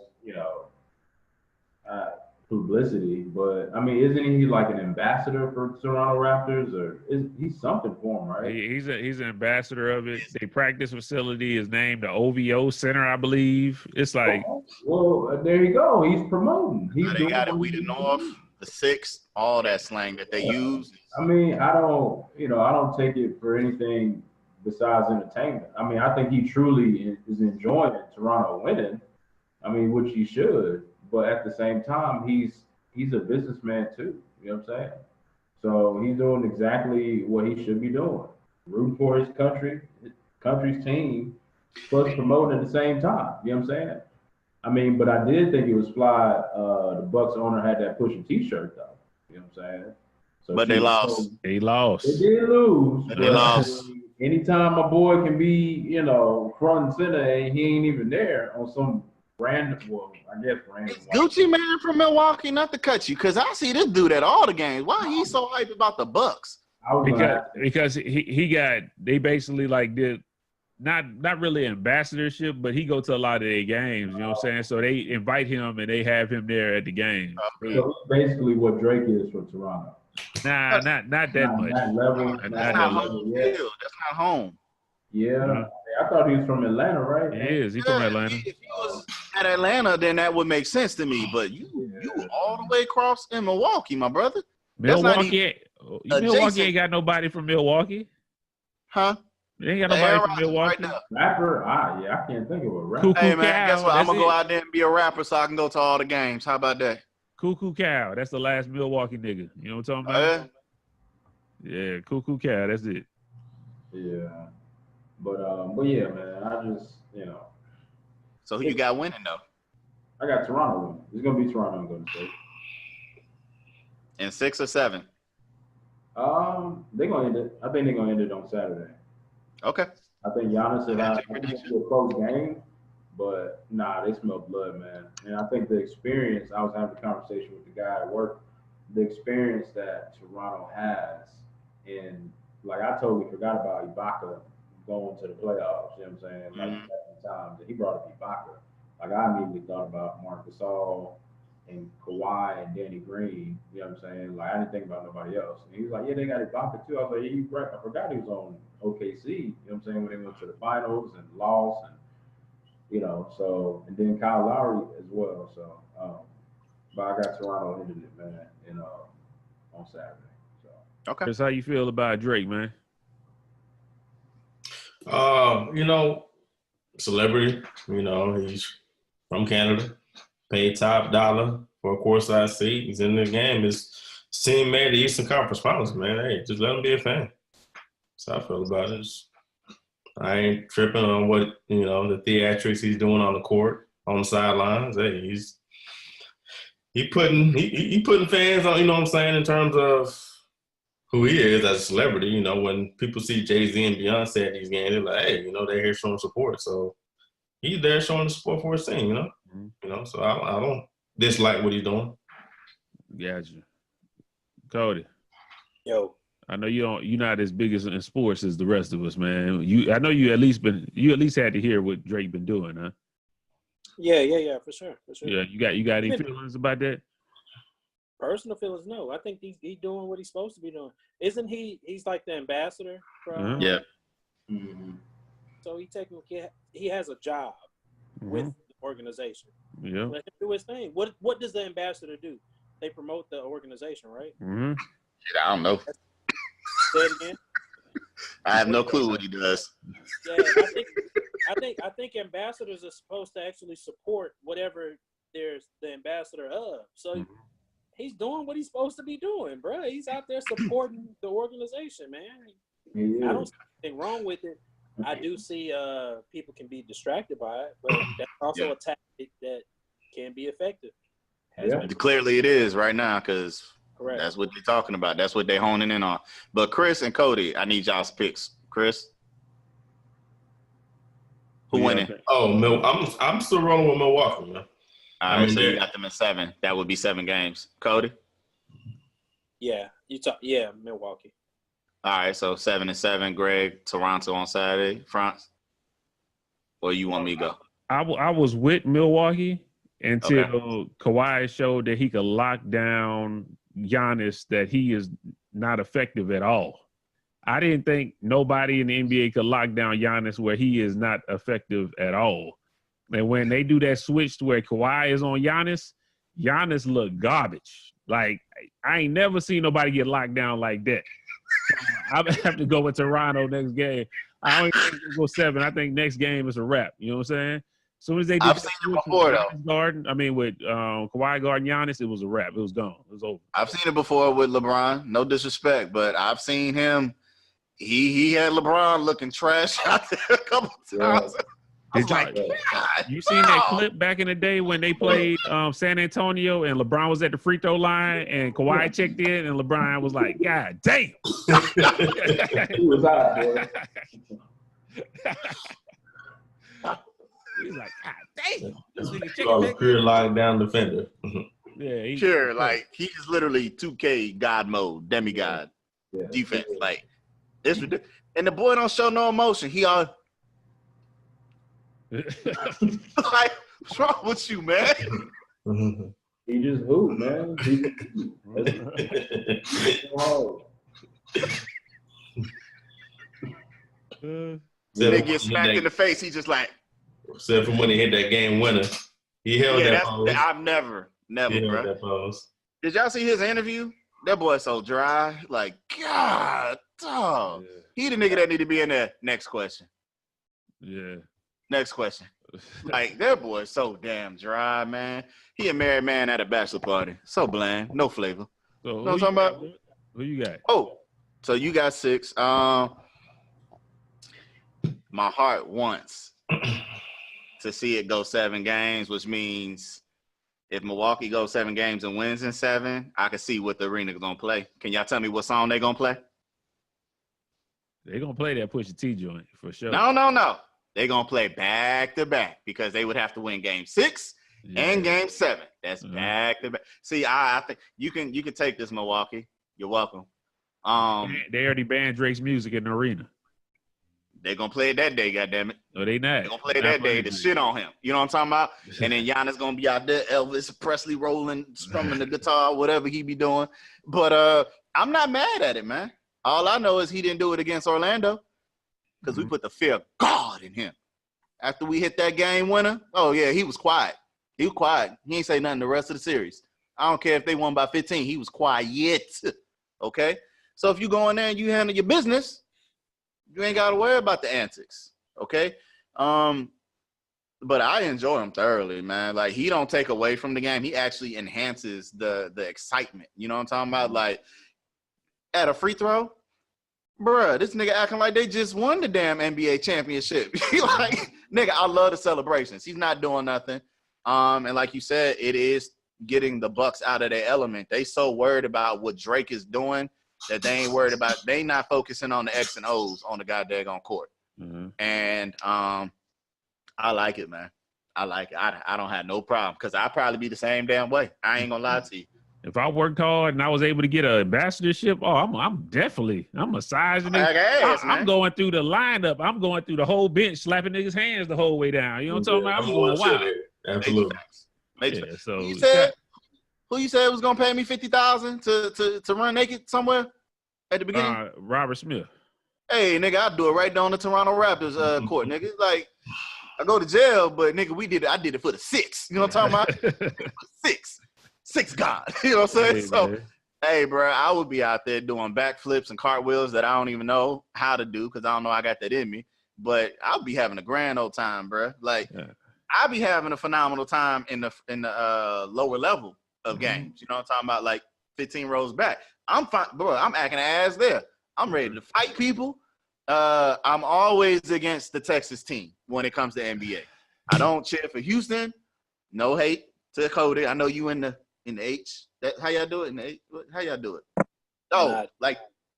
publicity. But I mean, isn't he like an ambassador for Toronto Raptors, or he's something for him, right? He's an ambassador of it. Their practice facility is named the OVO Center, I believe. It's like, well, there you go. He's promoting. They got it. We the North, the 6, all that slang that they use. I mean, I don't take it for anything besides entertainment. I mean, I think he truly is enjoying Toronto winning. I mean, which he should. But at the same time, he's a businessman too. You know what I'm saying? So he's doing exactly what he should be doing. Rooting for his country's team, plus promoting at the same time. You know what I'm saying? I mean, but I did think it was fly. The Bucks owner had that Pusha T-shirt though. You know what I'm saying? So but they lost. They lost. They did lose. But they lost. Anytime a boy can be, front and center, and he ain't even there on some random. It's Gucci Man from Milwaukee, not to cut you, because I see this dude at all the games. Why he so hyped about the Bucks? Because they basically like did not really ambassadorship, but he go to a lot of their games. You know what I'm saying? So they invite him and they have him there at the game. So basically, what Drake is for Toronto. Nah, not that much. That level. That's not home. That's not home. Yeah, I thought he was from Atlanta, right? He is. He's from Atlanta. If he was at Atlanta, then that would make sense to me. But you all the way across in Milwaukee, my brother. Milwaukee ain't got nobody from Milwaukee. Huh? They ain't got nobody from Milwaukee. Right rapper? I can't think of a rapper. Cuckoo Hey man, Cow, guess what? I'm gonna that's go it. out there and be a rapper so I can go to all the games. How about that? Cuckoo Cow. That's the last Milwaukee nigga. You know what I'm talking about? Yeah, Cuckoo Cow. That's it. Yeah. But yeah, man, I just, So who you got winning though? I got Toronto winning. It's gonna be Toronto and Golden State. In 6 or 7? They're gonna end it. I think they're gonna end it on Saturday. Okay. I think Giannis will That's have your prediction. a close game, but nah, they smell blood, man. And I think the experience. I was having a conversation with the guy at work. The experience that Toronto has, and like I totally forgot about Ibaka going to the playoffs. You know what I'm saying? Like second times, and he brought up Ibaka. Like I immediately thought about Marc Gasol and Kawhi and Danny Green. You know what I'm saying? Like I didn't think about nobody else. And he was like, "Yeah, they got Ibaka too." I was like, "Yeah, you right." I forgot he was on OKC. You know what I'm saying? When they went to the finals and lost, and so and then Kyle Lowry as well. So, but I got Toronto ending it, man, on Saturday. So Okay. Chris, how you feel about Drake, man? Celebrity. He's from Canada, paid top dollar for a courtside seat. He's in the game. His team made the Eastern Conference Finals, man. Hey, just let him be a fan. That's how I feel about it. I ain't tripping on what, the theatrics he's doing on the court, on the sidelines. Hey, he putting fans on, you know what I'm saying, in terms of who he is as a celebrity. When people see Jay-Z and Beyonce at these games, they're like, hey, they're here showing support. So he's there showing the support for his team, So I don't dislike what he's doing. Gotcha. Cody. Yo. I know you're not as big in sports as the rest of us, man. I know you at least had to hear what Drake been doing, huh? Yeah, for sure. Yeah, you got any feelings about that? Personal feelings, no. I think he's doing what he's supposed to be doing. Isn't he's like the ambassador from Yeah. mm-hmm. So he has a job with the organization. Yeah. Let him do his thing. What does the ambassador do? They promote the organization, right? Mm-hmm. Shit, I don't know. Say it again. I have no clue what he does. Yeah, I think ambassadors are supposed to actually support whatever there's the ambassador of. So he's doing what he's supposed to be doing, bro. He's out there supporting the organization, man. I don't see anything wrong with it. I do see people can be distracted by it, but that's also a tactic that can be effective. Clearly it is right now because Correct. That's what they're talking about. That's what they're honing in on. But Chris and Cody, I need y'all's picks. Chris? Who winning? Oh, I'm still rolling with Milwaukee, man. All right, so you got them in 7. That would be 7 games. Cody? Yeah, Milwaukee. All right, so 7-7. Greg, Toronto on Saturday. France? Or you want me to go? I was with Milwaukee until Kawhi showed that he could lock down Giannis, that he is not effective at all. I didn't think nobody in the NBA could lock down Giannis where he is not effective at all. And when they do that switch to where Kawhi is on Giannis look garbage. Like, I ain't never seen nobody get locked down like that. So I have to go with Toronto next game. I don't think it's go 7. I think next game is a wrap. You know what I'm saying? As soon as they did I've seen it before, though. With Kawhi guarding Giannis, it was a wrap. It was gone. It was over. I've seen it before with LeBron. No disrespect, but I've seen him. He had LeBron looking trash out there a couple times. You seen that clip back in the day when they played San Antonio and LeBron was at the free throw line and Kawhi checked in and LeBron was like, God damn. He was out, boy. He's like, God damn. This nigga Oh, pure lockdown defender. Yeah, like he's literally 2K God mode, demigod defense. Like it's ridiculous. And the boy don't show no emotion. He all like, what's wrong with you, man? He just hoop, man. They get smacked in the face. He just like. Except for when he hit that game winner, he held that pose. I've never, bro. That pose. Did y'all see his interview? That boy's so dry. Like, God, dog. He the nigga that need to be in there. Next question. Yeah. Next question. Like, that boy is so damn dry, man. He a married man at a bachelor party. So bland, no flavor. So You know what I'm talking about? Who you got? Oh, so you got 6. My heart wants to see it go 7 games, which means if Milwaukee goes 7 games and wins in 7, I can see what the arena is gonna play. Can y'all tell me what song they gonna play? They're gonna play that Pusha T joint for sure. No. They're gonna play back to back because they would have to win game 6 and game 7. That's back to back. See, I think you can take this, Milwaukee. You're welcome. They already banned Drake's music in the arena. They're gonna play it that day, goddammit. No, they not. They're gonna play it that day to shit on him. You know what I'm talking about? And then Giannis gonna be out there, Elvis Presley rolling, strumming the guitar, whatever he be doing. But I'm not mad at it, man. All I know is he didn't do it against Orlando because we put the fear of God in him. After we hit that game winner, oh yeah, he was quiet. He was quiet. He ain't say nothing the rest of the series. I don't care if they won by 15. He was quiet. Okay? So if you go in there and you handle your business, you ain't got to worry about the antics. Okay? But I enjoy him thoroughly, man. Like, he don't take away from the game. He actually enhances the excitement. You know what I'm talking about? Like, at a free throw, bruh, this nigga acting like they just won the damn NBA championship. Like, nigga, I love the celebrations. He's not doing nothing. And like you said, it is getting the Bucks out of their element. They so worried about what Drake is doing that they ain't worried about. They not focusing on the X and O's on the goddamn court. And I like it, man. I like it. I don't have no problem because I'd probably be the same damn way. I ain't gonna lie to you. If I worked hard and I was able to get an ambassadorship, I'm definitely massaging it. I'm going through the lineup. I'm going through the whole bench, slapping niggas' hands the whole way down. You know what I'm talking about? I'm going wild. Absolutely. Yeah, so who you said was gonna pay me $50,000 to run naked somewhere at the beginning? Robert Smith. Hey, nigga, I'll do it right down the Toronto Raptors court, nigga. Like, I go to jail, but nigga, I did it for the 6. You know what I'm talking about? 6 God. You know what I'm saying? Hey, so, man. Hey, bro, I would be out there doing backflips and cartwheels that I don't even know how to do because I don't know I got that in me. But I'll be having a grand old time, bro. Like, I'll be having a phenomenal time in the lower level of games. You know what I'm talking about? Like 15 rows back. I'm fine, bro. I'm acting ass there. I'm ready to fight people. I'm always against the Texas team when it comes to NBA. I don't cheer for Houston. No hate to Cody. I know you in the H. That how y'all do it in the H? How y'all do it?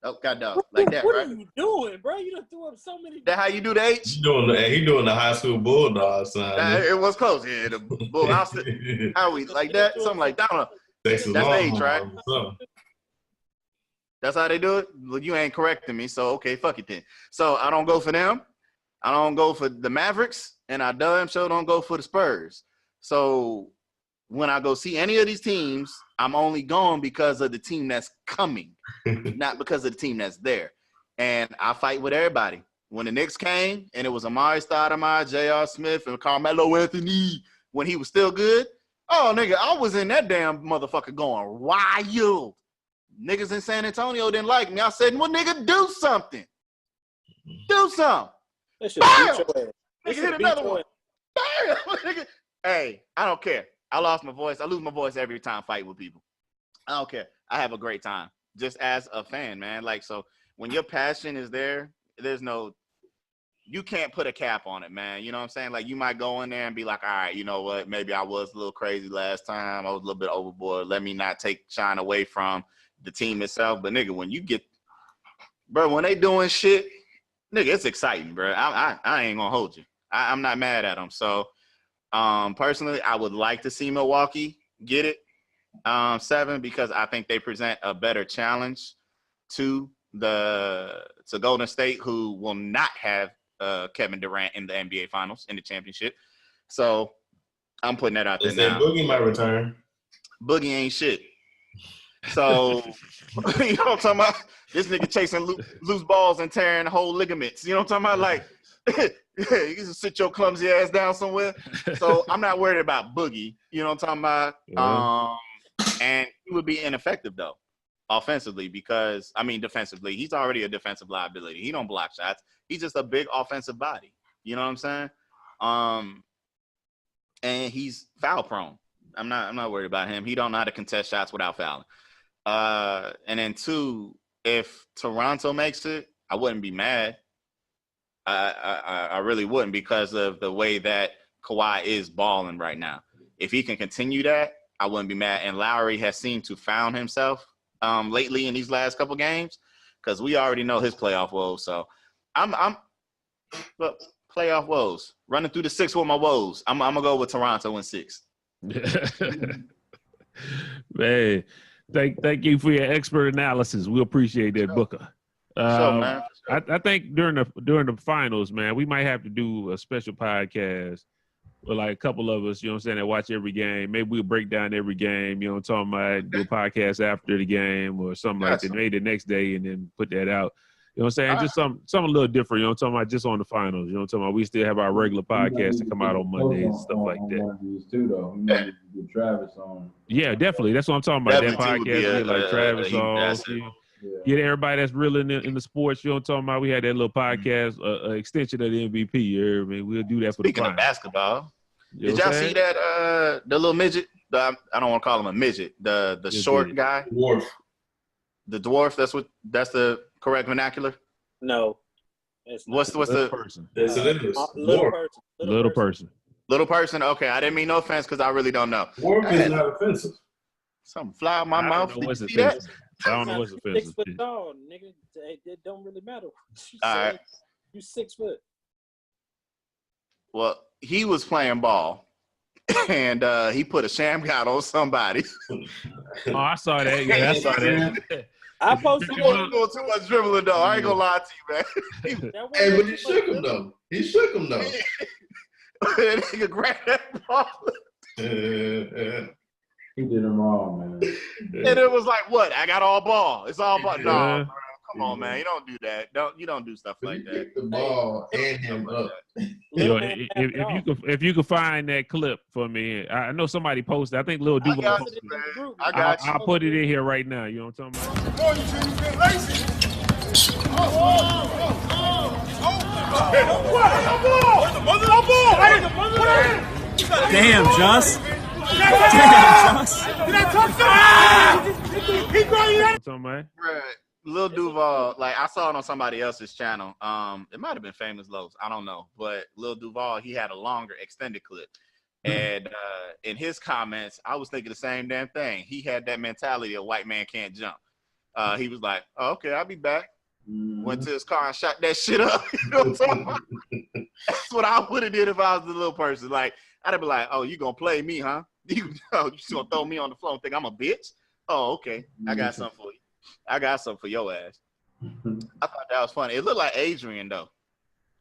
Oh, God dog, like that, what right? What are you doing, bro? You done threw up so many. That how you do the H? He doing the high school bulldog son. It was close. Yeah, the bull. How we like that? Something like that. That's the H, right? That's how they do it? Well, you ain't correcting me, so okay, fuck it then. So I don't go for them. I don't go for the Mavericks, and I damn sure don't go for the Spurs. So when I go see any of these teams, I'm only going because of the team that's coming, not because of the team that's there. And I fight with everybody. When the Knicks came, and it was Amari Stoudemire, J.R. Smith, and Carmelo Anthony, when he was still good, oh, nigga, I was in that damn motherfucker going wild. Niggas in San Antonio didn't like me. I said, well, nigga, do something. Do something. Bam! Nigga, hit another one. Bam! Nigga. Hey, I don't care. I lost my voice. I lose my voice every time I fight with people. I don't care. I have a great time just as a fan, man. Like, so when your passion is there, you can't put a cap on it, man. You know what I'm saying? Like, you might go in there and be like, all right, you know what? Maybe I was a little crazy last time. I was a little bit overboard. Let me not take shine away from the team itself. But, nigga, when you get – bro, when they doing shit, nigga, it's exciting, bro. I ain't going to hold you. I'm not mad at them. So, personally, I would like to see Milwaukee get it 7 because I think they present a better challenge to Golden State, who will not have Kevin Durant in the NBA Finals in the championship. So I'm putting that out there now. Boogie might return. Boogie ain't shit. So you know what I'm talking about? This nigga chasing loose balls and tearing whole ligaments. You know what I'm talking about? Like, you can sit your clumsy ass down somewhere. So I'm not worried about Boogie. You know what I'm talking about? And he would be ineffective though, offensively, because defensively, he's already a defensive liability. He don't block shots. He's just a big offensive body. You know what I'm saying? And he's foul prone. I'm not worried about him. He don't know how to contest shots without fouling. And then 2, if Toronto makes it, I wouldn't be mad. I really wouldn't, because of the way that Kawhi is balling right now. If he can continue that, I wouldn't be mad. And Lowry has seemed to found himself lately in these last couple games, because we already know his playoff woes. So but playoff woes, running through the 6 with my woes. I'm gonna go with Toronto in 6. Man, thank you for your expert analysis. We appreciate that, Booker. Man. I think during the finals, man, we might have to do a special podcast with like a couple of us, you know what I'm saying, that watch every game. Maybe we'll break down every game, you know what I'm talking about, do a podcast after the game or something like that, maybe the next day, and then put that out. You know what I'm saying? Just something a little different, you know what I'm talking about, just on the finals. You know what I'm talking about? We still have our regular podcast to come out on Mondays and stuff like that. One of these too, though. You know, get Travis on. Yeah, definitely. That's what I'm talking about. Definitely that podcast, like Travis on. Get everybody that's real in the sports. You know what I'm talking about? We had that little podcast, extension of the MVP. You hear me? We'll do that for Speaking the of basketball, you know did y'all see that the little midget? I don't want to call him a midget. The short guy. Dwarf. The dwarf. That's the correct vernacular. No. What's the person? Yes, it is. Little person. Little person. Little person? Okay, I didn't mean no offense, because I really don't know. Dwarf is not offensive. Something fly out my mouth. Did you see that? I don't know what's offensive. 6 foot tall, nigga. It don't really matter. All right. You 6 foot. Well, he was playing ball, and he put a sham guard on somebody. Oh, I saw that. Yeah, I saw that. I posted He wasn't doing too much dribbling, though. I ain't gonna lie to you, man. Hey, but he shook him, though. That nigga grabbed that ball. He did him wrong, man. And it was like, what? I got all ball. It's all ball. Yeah. No, bro, come on, man. You don't do that. You don't do stuff like that. The ball and him up. You know, if you could find that clip for me, I know somebody posted. I think Lil Duval posted it. I got you. I'll put it in here right now. You know what I'm talking about? Oh, you should have been lazy. Damn, Just. Lil Duval, like I saw it on somebody else's channel. It might have been Famous Lowe's, I don't know. But Lil Duval, he had a longer extended clip. And in his comments, I was thinking the same damn thing. He had that mentality of white man can't jump. He was like, oh, okay, I'll be back. Went to his car and shot that shit up. You know what I'm talking about? That's what I would have did if I was the little person. Like, I'd have been like, oh, you gonna play me, huh? You just gonna throw me on the floor and think I'm a bitch? Oh, okay. I got something for you. I got something for your ass. I thought that was funny. It looked like Adrian, though.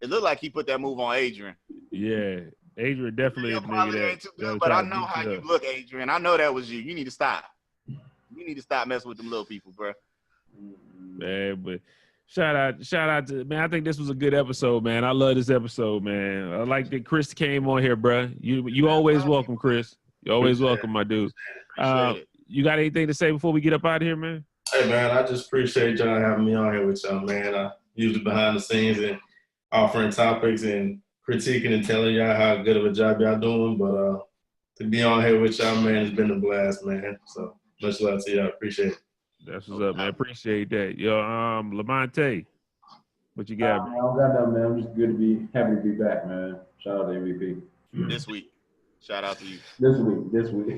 It looked like he put that move on Adrian. Yeah, Adrian definitely is nigga that. But I know how you look, Adrian. I know that was you. You need to stop. You need to stop messing with them little people, bro. Man, but shout out to, man. I think this was a good episode, man. I love this episode, man. I like that Chris came on here, bro. You always welcome, Chris. You always welcome, my dude. You got anything to say before we get up out of here, man? Hey, man, I just appreciate y'all having me on here with y'all, man. I usually behind the scenes and offering topics and critiquing and telling y'all how good of a job y'all doing. But to be on here with y'all, man, it's been a blast, man. So much love to y'all. Appreciate it. That's what's up, man. Appreciate that. Yo, Lamonte, what you got? I don't got nothing, man. I'm just happy to be back, man. Shout out to MVP. This week. Shout out to you. This week.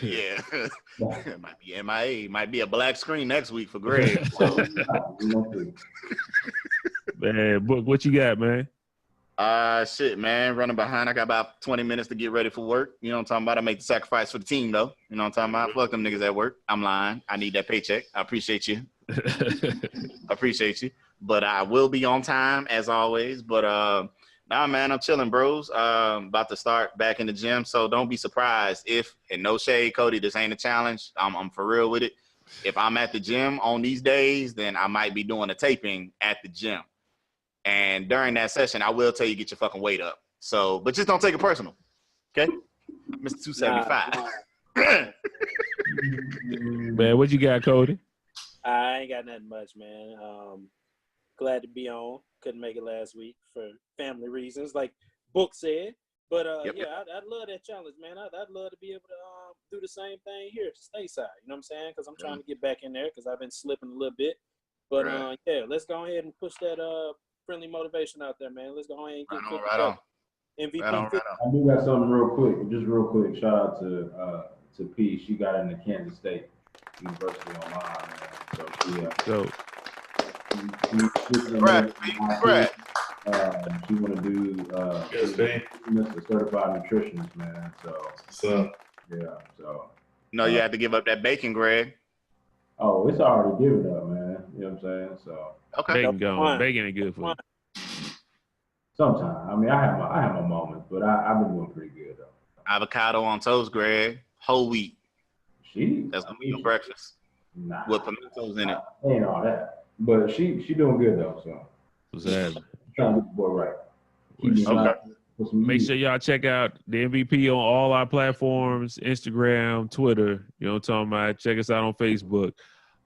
Yeah. It might be MIA. Might be a black screen next week for Greg. Man, Book, what you got, man? Shit, man. Running behind. I got about 20 minutes to get ready for work. You know what I'm talking about? I make the sacrifice for the team, though. You know what I'm talking about? Fuck them niggas at work. I'm lying. I need that paycheck. I appreciate you. But I will be on time, as always. But, nah, man, I'm chilling, bros. About to start back in the gym, so don't be surprised if, and no shade, Cody, this ain't a challenge. I'm for real with it. If I'm at the gym on these days, then I might be doing a taping at the gym. And during that session, I will tell you get your fucking weight up. So, but just don't take it personal, okay? Mr. 275. Man, what you got, Cody? I ain't got nothing much, man. Glad to be on. Couldn't make it last week for family reasons. Like book said. But Yep. yeah, I'd love that challenge, man. I'd love to be able to do the same thing here, stateside. You know what I'm saying? Because I'm trying to get back in there because I've been slipping a little bit. But Right. yeah, let's go ahead and push that friendly motivation out there, man. Let's go ahead and get Right on. MVP. Right on. I do got something real quick. Shout out to P. She got into Kansas State University online, man. So So Brad. She want to do Yes, man. a certified nutritionist, man. So yeah, so No, you have to give up that bacon, Greg. oh, it's already given up, man. You know what I'm saying? So Okay. bacon gone. Bacon ain't good for you. sometimes, I mean, I have my moments, but I've been doing pretty good though. Avocado on toast, Greg. Whole wheat. That's gonna be your breakfast. Nah, With pimentos in it. ain't all that. But she doing good though, so What's happening? trying to get the boy right. Keep me Okay. alive with some Make music. sure y'all check out the MVP on all our platforms, Instagram, Twitter. You know what I'm talking about? Check us out on Facebook.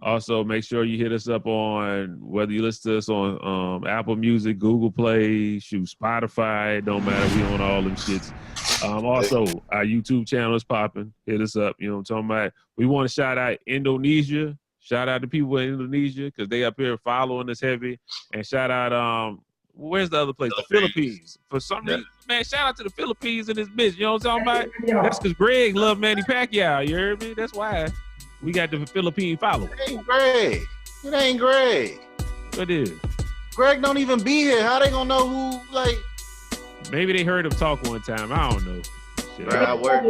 Also, make sure you hit us up on whether you listen to us on Apple Music, Google Play, Spotify. It don't matter. We on all them shits. Also, our YouTube channel is popping. Hit us up. You know what I'm talking about? We want to shout out Indonesia. Shout out to people in Indonesia because they up here following us heavy. And shout out where's the other place? The Philippines. For some reason, man, shout out to the Philippines in this bitch. You know what I'm talking about? That's because Greg love Manny Pacquiao. You heard me? That's why we got the Philippine followers. It ain't Greg. It ain't Greg. What is? Greg don't even be here. How they gonna know who, like? Maybe they heard him talk one time. I don't know. Shit. Bro, I work.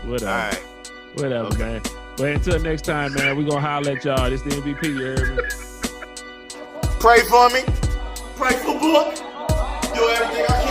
Whatever. All right. Whatever, Okay. man. But until next time, man, we gonna holler at y'all. This the MVP, you heard me? Pray for me. Pray for book. Do everything I can.